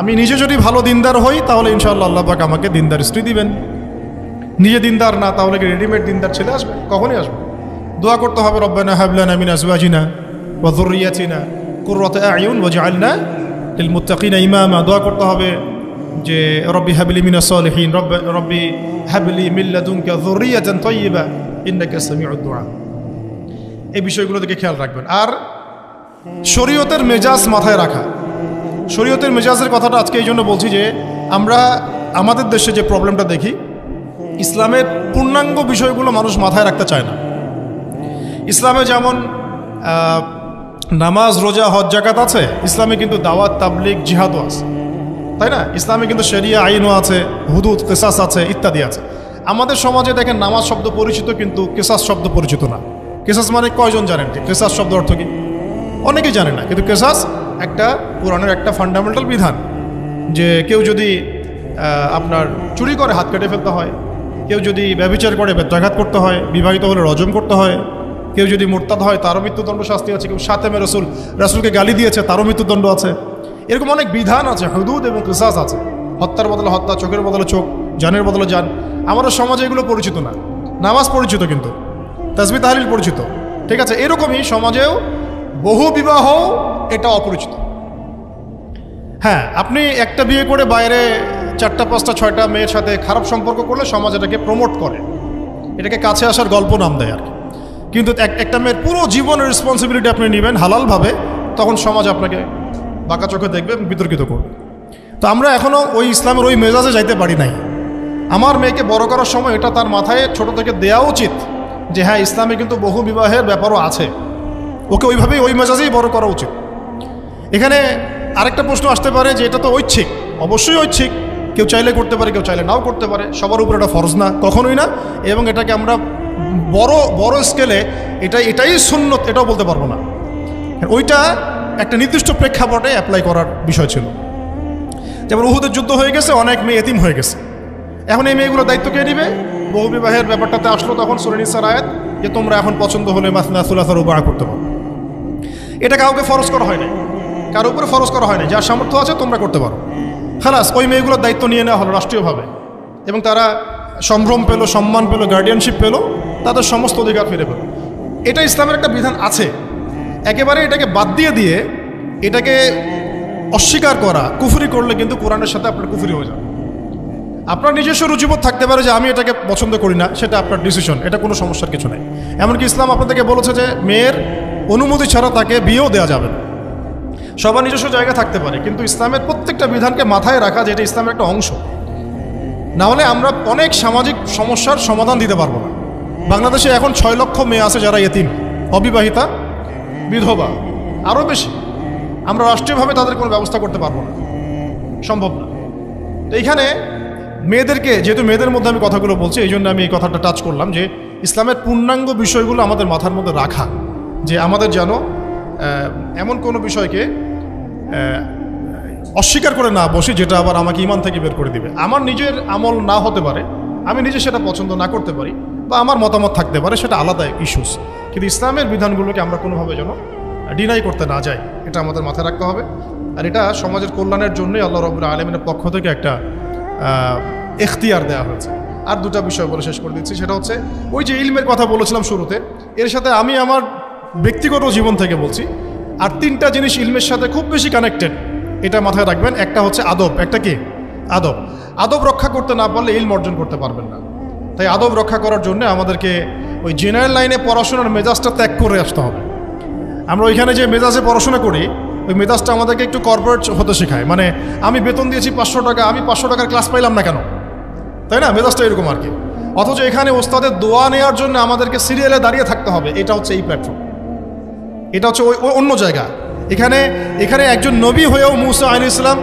Speaker 2: আমি নিজে যদি ভালো দিনদার হই তাহলে ইনশাআল্লাহ আল্লাহ পাক আমাকে দিনদার স্ত্রী দিবেন। নিজে দিনদার না, তাহলে কি রেডিমেড দিনদার ছেলে আসবে? কখনই আসবে। দোয়া করতে হবে, রব্বানা হাব লানা মিন আজওয়াজিনা ওয়া যুররিয়াতিনা কুররাতা আ'য়ুন ওয়াজআলনা লিল মুত্তাকিনা ইমামা। দোয়া করতে হবে যে রব্বি হাবলি মিনাস সালিহিন, রব্বি হাবলি মিন লাদুনকা যুররিয়াতান তাইয়্যিবা ইন্নাকা সামিউদ দুআ। এই বিষয়গুলো দিকে খেয়াল রাখবেন। আর শরীয়তের মেজাজ মাথায় রাখা। শরীয়তের মেজাজের কথাটা আজকে এই জন্য বলছি যে আমরা আমাদের দেশে যে প্রবলেমটা দেখি, ইসলামের পূর্ণাঙ্গ বিষয়গুলো মানুষ মাথায় রাখতে চায় না। ইসলামে যেমন নামাজ, রোজা, হজ, যাকাত আছে, ইসলামে কিন্তু দাওয়াত, তাবলিগ, জিহাদও আছে, তাই না? ইসলামে কিন্তু শরিয়া আইনও আছে, হুদুদ, কিসাস আছে, ইত্যাদি আছে। আমাদের সমাজে দেখেন নামাজ শব্দ পরিচিত, কিন্তু কিসাস শব্দ পরিচিত না। কিসাস মানে কয়জন জানেন যে কিসাস শব্দ অর্থ কি? অনেকেই জানে না, কিন্তু কিসাস একটা কোরআনের একটা ফান্ডামেন্টাল বিধান যে কেউ যদি আপনার চুরি করে হাত কেটে ফেলতে হয়, কেউ যদি ব্যভিচার করে বেত্রাঘাত করতে হয়, বিবাহিত হলে রজম করতে হয়, কেউ যদি মুরতাদ হয় তারও মৃত্যুদণ্ড শাস্তি আছে, কেউ শাতেমে রাসূলকে গালি দিয়েছে তারও মৃত্যুদণ্ড আছে। এরকম অনেক বিধান আছে, হুদুদ এবং কিসাস আছে। হত্যার বদলে হত্যা, চোখের বদলে চোখ, জানের বদলে জান। আমাদের সমাজে এগুলো পরিচিত না। নামাজ পরিচিত, কিন্তু তাসবিহ তাহলিল পরিচিত, ঠিক আছে? এরকমই সমাজেও বহু বিবাহ এটা অপরিচিত। হ্যাঁ, আপনি একটা বিয়ে করে বাইরে 4টা 5টা 6টা মেয়ের সাথে খারাপ সম্পর্ক করলে সমাজ এটাকে প্রমোট করে, এটাকে কাছে আসার গল্প নাম দেয় আর কি। কিন্তু একটা মেয়ের পুরো জীবনের রেসপন্সিবিলিটি আপনি নেবেন হালালভাবে, তখন সমাজ আপনাকে বাঁকা চোখে দেখবে, বিতর্কিত করবে। তো আমরা এখনও ওই ইসলামের ওই মেজাজে যাইতে পারি নাই। আমার মেয়েকে বড় করার সময় এটা তার মাথায় ছোট থেকে দেওয়া উচিত যে হ্যাঁ, ইসলামে কিন্তু বহু বিবাহের ব্যাপারও আছে, ওকে ওইভাবেই ওই মেজাজেই বড় করা উচিত। এখানে আরেকটা প্রশ্ন আসতে পারে যে এটা তো ঐচ্ছিক। অবশ্যই ঐচ্ছিক, কেউ চাইলে করতে পারে, কেউ চাইলে নাও করতে পারে, সবার উপর এটা ফরজ না, কখনোই না। এবং এটাকে আমরা বড় স্কেলে এটাই সুন্নত এটাও বলতে পারবো না। ওইটা একটা নির্দিষ্ট প্রেক্ষাপটে অ্যাপ্লাই করার বিষয় ছিল। যেমন উহুদের যুদ্ধ হয়ে গেছে, অনেক মেয়ে এতিম হয়ে গেছে, এখন এই মেয়েগুলো দায়িত্ব কে নেবে? বহু বিবাহের ব্যাপারটাতে আসলো তখন সূরা নিসার আয়াত যে তোমরা এখন পছন্দ হলে মাসনা সুলাসা রুবা করতে পারো। এটা কাউকে ফরজ করা হয় না, কারোর উপরে ফরজ করা হয় না। যার সামর্থ্য আছে তোমরা করতে পারো, খালাস। ওই মেয়েগুলোর দায়িত্ব নিয়ে নেওয়া হলো রাষ্ট্রীয়ভাবে, এবং তারা সম্ভ্রম পেল, সম্মান পেল, গার্ডিয়ানশিপ পেল, তাদের সমস্ত অধিকার ফিরে পেল। এটা ইসলামের একটা বিধান আছে। একেবারে এটাকে বাদ দিয়ে এটাকে অস্বীকার করা, কুফরি করলে কিন্তু কোরআনের সাথে আপনার কুফরি হয়ে যাবে। আপনার নিজস্ব রুচিবোধ থাকতে পারে যে আমি এটাকে পছন্দ করি না, সেটা আপনার ডিসিশন, এটা কোনো সমস্যার কিছু নেই। এমনকি ইসলাম আপনাদেরকে বলেছে যে মেয়ের অনুমতি ছাড়া তাকে বিয়েও দেওয়া যাবে না। সবার নিজস্ব জায়গা থাকতে পারে, কিন্তু ইসলামের প্রত্যেকটা বিধানকে মাথায় রাখা যে এটা ইসলামের একটা অংশ। না হলে আমরা অনেক সামাজিক সমস্যার সমাধান দিতে পারবো না। বাংলাদেশে এখন 6 লক্ষ মেয়ে আছে যারা ইয়েতিম, অবিবাহিতা, বিধবা, আরও বেশি। আমরা রাষ্ট্রীয়ভাবে তাদের কোনো ব্যবস্থা করতে পারবো না, সম্ভব না। তো এইখানে মেয়েদেরকে, যেহেতু মেয়েদের মধ্যে আমি কথাগুলো বলছি, এই জন্য আমি এই কথাটা টাচ করলাম যে ইসলামের পূর্ণাঙ্গ বিষয়গুলো আমাদের মাথার মধ্যে রাখা, যে আমাদের যেন এমন কোনো বিষয়কে অস্বীকার করে না বসি যেটা আবার আমাকে ইমান থেকে বের করে দিবে। আমার নিজের আমল না হতে পারে, আমি নিজে সেটা পছন্দ না করতে পারি, বা আমার মতামত থাকতে পারে, সেটা আলাদা ইস্যুস, কিন্তু ইসলামের বিধানগুলোকে আমরা কোনোভাবে যেন ডিনাই করতে না যাই, এটা আমাদের মাথায় রাখতে হবে। আর এটা সমাজের কল্যাণের জন্যই আল্লাহ রাব্বুল আলামিনের পক্ষ থেকে একটা এখতিয়ার দেওয়া হয়েছে। আর দুটা বিষয় বলে শেষ করে দিচ্ছি, সেটা হচ্ছে ওই যে ইলমের কথা বলেছিলাম শুরুতে, এর সাথে আমি আমার ব্যক্তিগত জীবন থেকে বলছি, আর 3টা জিনিস ইলমের সাথে খুব বেশি কানেক্টেড, এটা মাথায় রাখবেন। একটা হচ্ছে আদব। একটা কি? আদব। আদব রক্ষা করতে না পারলে ইলম অর্জন করতে পারবেন না। তাই আদব রক্ষা করার জন্য আমাদেরকে ওই জেনারেল লাইনে পড়াশোনার মেজাজটা ত্যাগ করে আসতে হবে। আমরা ওইখানে যে মেজাজে পড়াশোনা করি, ওই মেজাজটা আমাদেরকে একটু কর্পোরেট হতে শেখায়। মানে আমি বেতন দিয়েছি 500 টাকা, আমি 500 টাকার ক্লাস পাইলাম না কেন, তাই না? মেজাজটা এরকম আর কি। অথচ এখানে ওস্তাদের দোয়া নেওয়ার জন্য আমাদেরকে সিরিয়ালে দাঁড়িয়ে থাকতে হবে। এটা হচ্ছে এই প্ল্যাটফর্ম, এটা হচ্ছে ওই অন্য জায়গা। এখানে একজন নবী হয়েও মুসা আলাইহিস সালাম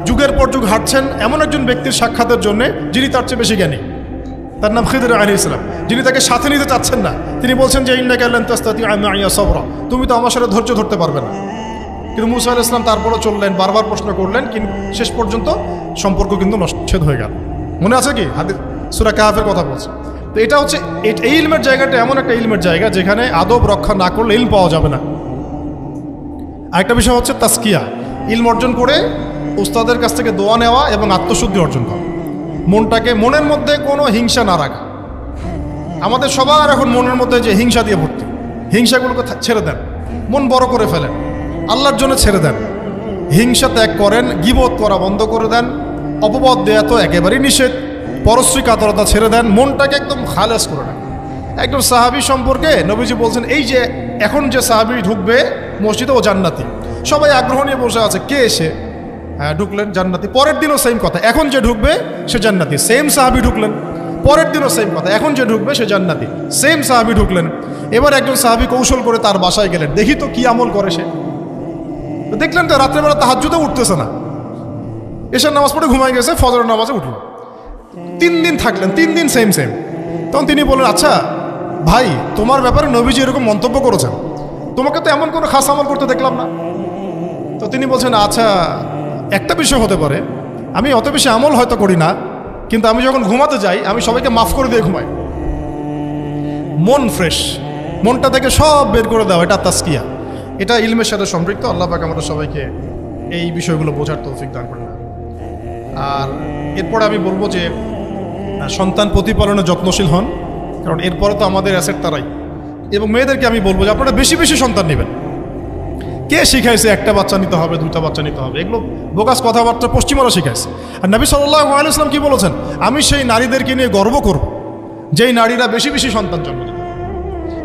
Speaker 2: যুগের পর যুগ হাঁটছেন এমন একজন ব্যক্তির সাক্ষাতের জন্য যিনি তার চেয়ে বেশি জ্ঞানী। তার নাম খিদর আলাইহিস সালাম, যিনি তাকে সাথে নিতে চাচ্ছেন না। তিনি বলছেন যে ইন্নাকা লান তাস্তাতিআ মাইয়া সাবরা, তুমি তো আমার সাথে ধৈর্য ধরতে পারবে না। কিন্তু মুসা আলাইহিস সালাম তারপরও চললেন, বারবার প্রশ্ন করলেন, কিন্তু শেষ পর্যন্ত সম্পর্ক কিন্তু নষ্ট হয়ে গেল। মনে আছে কি? হাদিস সূরা কাহফের কথা বলছে। তো এটা হচ্ছে এই ইলমের জায়গাটা এমন একটা ইলমের জায়গা যেখানে আদব রক্ষা না করলে ইলম পাওয়া যাবে না। আরেকটা বিষয় হচ্ছে তাসকিয়া, ইলম অর্জন করে উস্তাদের কাছ থেকে দোয়া নেওয়া এবং আত্মশুদ্ধি অর্জন করা। মনের মধ্যে কোনো হিংসা না রাখা। আমাদের সবার এখন মনের মধ্যে যে হিংসা দিয়ে ভর্তি, হিংসাগুলোকে ছেড়ে দেন, মন বড় করে ফেলেন, আল্লাহর জন্য ছেড়ে দেন, হিংসা ত্যাগ করেন, গীবত করা বন্ধ করে দেন, অপবাদ দেয়া তো একেবারেই নিষেধ, পরশ্রী কাতরতা ছেড়ে দেন, মনটাকে একদম খালেস করে নেন। একজন সাহাবী সম্পর্কে নবীজি বলছেন, এই যে এখন যে সাহাবী ঢুকবে মসজিদে, ও জান্নাতি। সবাই আগ্রহ নিয়ে বসে আছে, কে এসে? হ্যাঁ, ঢুকলেন, জান্নাতি। পরের দিনও সেম কথা, এখন যে ঢুকবে সে জান্নাতি। সেম সাহাবী ঢুকলেন, পরের দিনও সেম কথা, এখন যে ঢুকবে সে জান্নাতি। সেম সাহাবী ঢুকলেন। এবার একজন সাহাবী কৌশল করে তার বাসায় গেলেন, দেখি তো কি আমল করে সে। দেখলেন তো রাত্রেবেলা তাহাজ্জুদে উঠতেছে না, এশার নামাজ পড়ে ঘুমাই গেছে, ফজরের নামাজে উঠল। 3 দিন থাকলেন, 3 দিন সেম। তখন তিনি বললেন, আচ্ছা ভাই, তোমার ব্যাপারে নবীজি এরকম মন্তব্য করেছেন, তোমাকে তো এমন কোনো খাস আমল করতে দেখলাম না। তো তিনি বলছেন, আচ্ছা একটা বিষয় হতে পারে, আমি অত বেশি আমল হয়তো করি না, কিন্তু আমি যখন ঘুমাতে যাই আমি সবাইকে মাফ করে দিয়ে ঘুমাই। মন ফ্রেশ, মনটা থেকে সব বের করে দেওয়া, এটা তাসকিয়া। এটা ইলমের সাথে সম্পৃক্ত। আল্লাহ পাক আমাদের সবাইকে এই বিষয়গুলো বোঝার তৌফিক দান করেন। আর এরপর আমি বলবো যে সন্তান প্রতিপালনে যত্নশীল হন, কারণ এরপরে তো আমাদের অ্যাসেট তারাই। এবং মেয়েদেরকে আমি বলবো যে আপনারা বেশি বেশি সন্তান নেবেন। কে শিখাইছে একটা বাচ্চা নিতে হবে, 2টা বাচ্চা নিতে হবে? এগুলো বোগাস কথাবার্তা পশ্চিমারা শিখাইছে। আর নবী সাল্লাল্লাহু আলাইহি ওয়াসাল্লাম কি বলেছেন? আমি সেই নারীদেরকে নিয়ে গর্ব করব যেই নারীরা বেশি বেশি সন্তান জন্ম দেবে।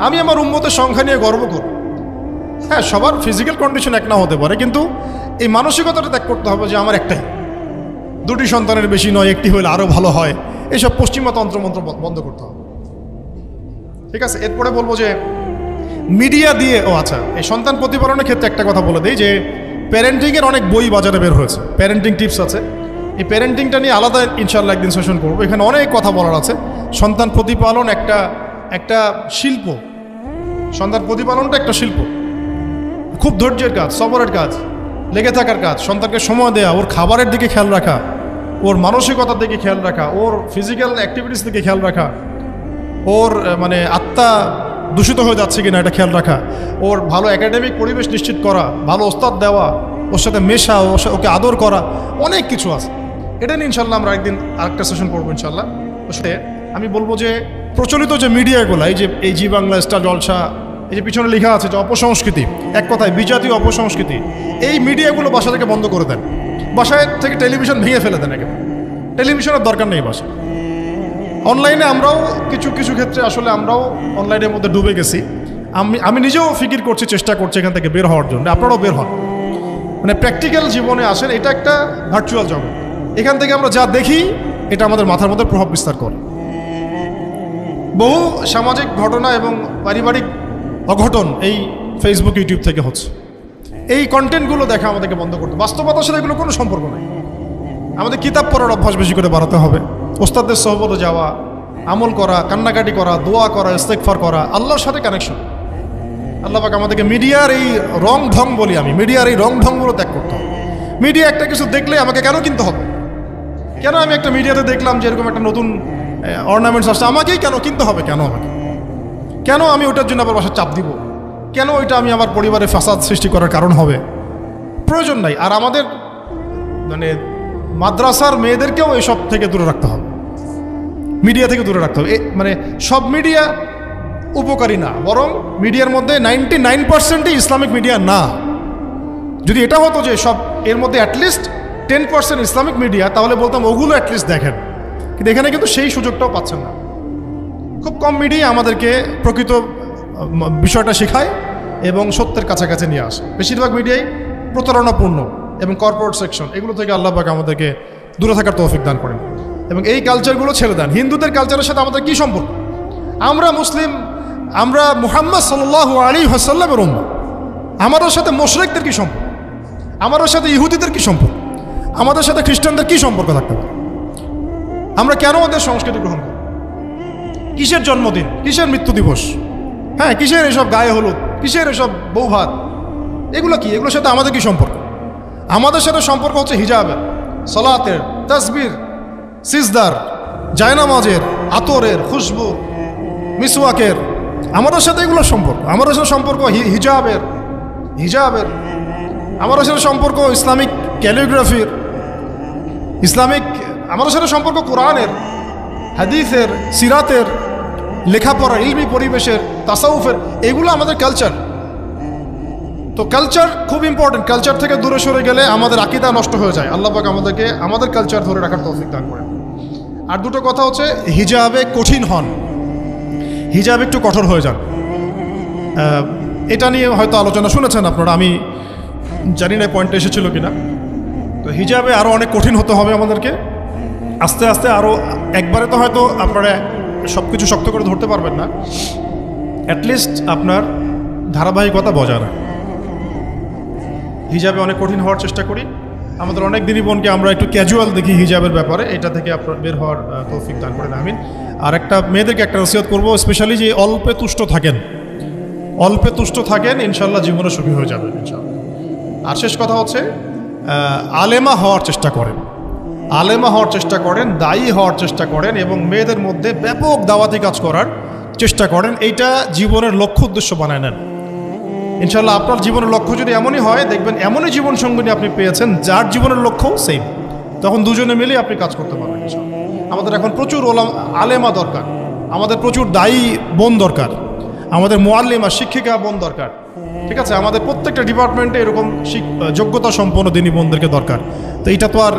Speaker 2: আমি আমার উম্মতের সংখ্যা নিয়ে গর্ব করব। হ্যাঁ, সবার ফিজিক্যাল কন্ডিশন এক না হতে পারে, কিন্তু এই মানসিকতাটা ত্যাগ করতে হবে যে আমার একটাই, 2টি সন্তানের বেশি নয়, একটি হলে আরও ভালো হয়। এইসব পশ্চিমা তন্ত্রমন্ত্র বন্ধ করতে হবে। ঠিক আছে, এরপরে বলবো যে মিডিয়া দিয়ে, আচ্ছা, এই সন্তান প্রতিপালনের ক্ষেত্রে একটা কথা বলে দিই যে প্যারেন্টিংয়ের অনেক বই বাজারে বের হয়েছে, প্যারেন্টিং টিপস আছে। এই প্যারেন্টিংটা নিয়ে আলাদা ইনশাআল্লাহ একদিন সেশন করবো, এখানে অনেক কথা বলার আছে। সন্তান প্রতিপালন একটা শিল্প, সন্তান প্রতিপালনটা একটা শিল্প, খুব ধৈর্যের কাজ, সবরের কাজ, লেগে থাকার কাজ। সন্তানকে সময় দেওয়া, ওর খাবারের দিকে খেয়াল রাখা, ওর মানসিকতার দিকে খেয়াল রাখা, ওর ফিজিক্যাল অ্যাক্টিভিটিস দিকে খেয়াল রাখা, ওর মানে আত্মা দূষিত হয়ে যাচ্ছে কিনা এটা খেয়াল রাখা, ওর ভালো একাডেমিক পরিবেশ নিশ্চিত করা, ভালো ওস্তাদ দেওয়া, ওর সাথে মেশা, ওকে আদর করা, অনেক কিছু আছে। এটা নিয়ে ইনশাল্লাহ আমরা একদিন আরেকটা সেশন করবো ইনশাল্লাহ। ওর সাথে আমি বলবো যে প্রচলিত যে মিডিয়াগুলো, এই জি বাংলা, স্টার জলসা, এই যে পিছনে লেখা আছে যে অপসংস্কৃতি, এক কথায় বিজাতীয় অপসংস্কৃতি, এই মিডিয়াগুলো বাসা থেকে বন্ধ করে দেন। বাসায় থেকে টেলিভিশন ভেঙে ফেলে দেন, একেবারে টেলিভিশনের দরকার নেই বাসায়। অনলাইনে আমরাও কিছু ক্ষেত্রে আসলে আমরাও অনলাইনের মধ্যে ডুবে গেছি। আমি নিজেও ফিকির করছি, চেষ্টা করছি এখান থেকে বের হওয়ার জন্য, আপনারাও বের হন। মানে প্র্যাকটিক্যাল জীবনে আসেন, এটা একটা ভার্চুয়াল জগৎ। এখান থেকে আমরা যা দেখি এটা আমাদের মাথার মধ্যে প্রভাব বিস্তার করে। বহু সামাজিক ঘটনা এবং পারিবারিক অঘটন এই ফেসবুক ইউটিউব থেকে হচ্ছে। এই কন্টেন্টগুলো দেখা আমাদেরকে বন্ধ করতে, বাস্তবতার সাথে এগুলো কোনো সম্পর্ক নেই। আমাদের কিতাব পড়ার অভ্যাস বেশি করে বাড়াতে হবে, ওস্তাদদের সহবতে যাওয়া, আমল করা, কান্নাকাটি করা, দোয়া করা, ইস্তেগফার করা, আল্লাহর সাথে কানেকশন। আল্লাহ পাক আমাদেরকে মিডিয়ার এই রং ঢং বলি আমি, মিডিয়ার এই রং ঢংগুলো ত্যাগ করতে হবে। মিডিয়া একটা কিছু দেখলে আমাকে কেন কিনতে হবে? কেন আমি একটা মিডিয়াতে দেখলাম যে এরকম একটা নতুন অর্নামেন্টস আসছে, আমাকেই কেন কিনতে হবে? কেন আমাকে, কেন আমি ওটার জন্য আবার বাসায় চাপ দিব? কেন ওইটা আমি আমার পরিবারে ফাসাদ সৃষ্টি করার কারণ হবে? প্রয়োজন নাই। আর আমাদের মানে মাদ্রাসার মেয়েদেরকেও এসব থেকে দূরে রাখতে হবে, মিডিয়া থেকে দূরে রাখতে হবে। মানে সব মিডিয়া উপকারী না, বরং মিডিয়ার মধ্যে 99%ই ইসলামিক মিডিয়া না। যদি এটা হতো যে সব এর মধ্যে অ্যাটলিস্ট 10% ইসলামিক মিডিয়া, তাহলে বলতাম ওগুলো অ্যাটলিস্ট দেখেন। কিন্তু এখানে কিন্তু সেই সুযোগটাও পাচ্ছেন না। খুব কম মিডিয়া আমাদেরকে প্রকৃত বিষয়টা শেখায় এবং সত্যের কাছাকাছি নিয়ে আসে। বেশিরভাগ মিডিয়াই প্রতারণাপূর্ণ এবং কর্পোরেট সেকশন, এগুলো থেকে আল্লাহ পাক আমাদেরকে দূরে থাকার তৌফিক দান করেন এবং এই কালচারগুলো ছেড়ে দেন। হিন্দুদের কালচারের সাথে আমাদের কী সম্পর্ক? আমরা মুসলিম, আমরা মুহাম্মদ সাল্লাল্লাহু আলাইহি ওয়াসাল্লামের উম্মাহ। আমাদের সাথে মুশরিকদের কী সম্পর্ক? আমাদের সাথে ইহুদিদের কী সম্পর্ক? আমাদের সাথে খ্রিস্টানদের কী সম্পর্ক থাকতে পারে? আমরা কেন ওদের সংস্কৃতি গ্রহণ করি? কিসের জন্মদিন, কিসের মৃত্যু দিবস, হ্যাঁ কিসের এসব গায়ে হলুদ, কিসের এসব বৌভাত, এগুলো কি? এগুলোর সাথে আমাদের কি সম্পর্ক? আমাদের সাথে সম্পর্ক হচ্ছে হিজাবের, সলাতের, তাসবির, সিজদার, জায়নামাজের, আতরের, খুশবু, মিসওয়াকের। আমাদের সাথে এগুলোর সম্পর্ক। আমাদের সাথে সম্পর্ক হিজাবের, আমাদের সাথে সম্পর্ক ইসলামিক ক্যালিগ্রাফির, ইসলামিক, আমাদের সাথে সম্পর্ক কোরআনের, হাদিসের, সিরাতের, লেখাপড়ার, ইলমি পরিবেশের, তাসাউফের। এগুলো আমাদের কালচার। তো কালচার খুব ইম্পর্টেন্ট। কালচার থেকে দূরে সরে গেলে আমাদের আকীদা নষ্ট হয়ে যায়। আল্লাহ পাক আমাদেরকে আমাদের কালচার ধরে রাখার তৌফিক দান করেন। আর দুটো কথা হচ্ছে, হিজাবে কঠিন হন, হিজাব একটু কঠোর হয়ে যান। এটা নিয়ে হয়তো আলোচনা শুনেছেন আপনারা, আমি জানি না পয়েন্টটা এসেছিল কিনা। তো হিজাবে আরও অনেক কঠিন হতে হবে আমাদেরকে, আস্তে আস্তে আরও। একবারে তো হয়তো আপনারা সব কিছু শক্ত করে ধরতে পারবেন না, অ্যাটলিস্ট আপনার ধারাবাহিকতা বজায় রাখুন। হিজাবে অনেক কঠিন হওয়ার চেষ্টা করি। আমাদের অনেক দিনই বোনকে আমরা একটু ক্যাজুয়াল দেখি হিজাবের ব্যাপারে, এটা থেকে আপনার বের হওয়ার তৌফিক দান করেন, আমিন। আর একটা মেয়েদেরকে একটা নসিহত করবো, স্পেশালি যে অল্পে তুষ্ট থাকেন, অল্পে তুষ্ট থাকেন, ইনশাল্লাহ জীবনে সুখী হয়ে যাবেন ইনশাল্লাহ। আর শেষ কথা হচ্ছে, আলেমা হওয়ার চেষ্টা করেন, আলেমা হওয়ার চেষ্টা করেন, দায়ী হওয়ার চেষ্টা করেন এবং মেয়েদের মধ্যে ব্যাপক দাওয়াতি কাজ করার চেষ্টা করেন। এইটা জীবনের লক্ষ্য উদ্দেশ্য বানায় নেন। ইনশাল্লাহ আপনার জীবনের লক্ষ্য যদি এমনই হয়, দেখবেন এমনই জীবন সঙ্গিনী আপনি পেয়েছেন যার জীবনের লক্ষ্য সেম, তখন দুজনে মিলে আপনি কাজ করতে পারবেন ইনশাল্লাহ। আমাদের এখন প্রচুর আলেমা দরকার, আমাদের প্রচুর দায়ী বোন দরকার, আমাদের মুআল্লিমা শিক্ষিকা বোন দরকার, ঠিক আছে? আমাদের প্রত্যেকটা ডিপার্টমেন্টে এরকম যোগ্যতা সম্পন্ন দিনী বোনদেরকে দরকার। তো এইটা তো আর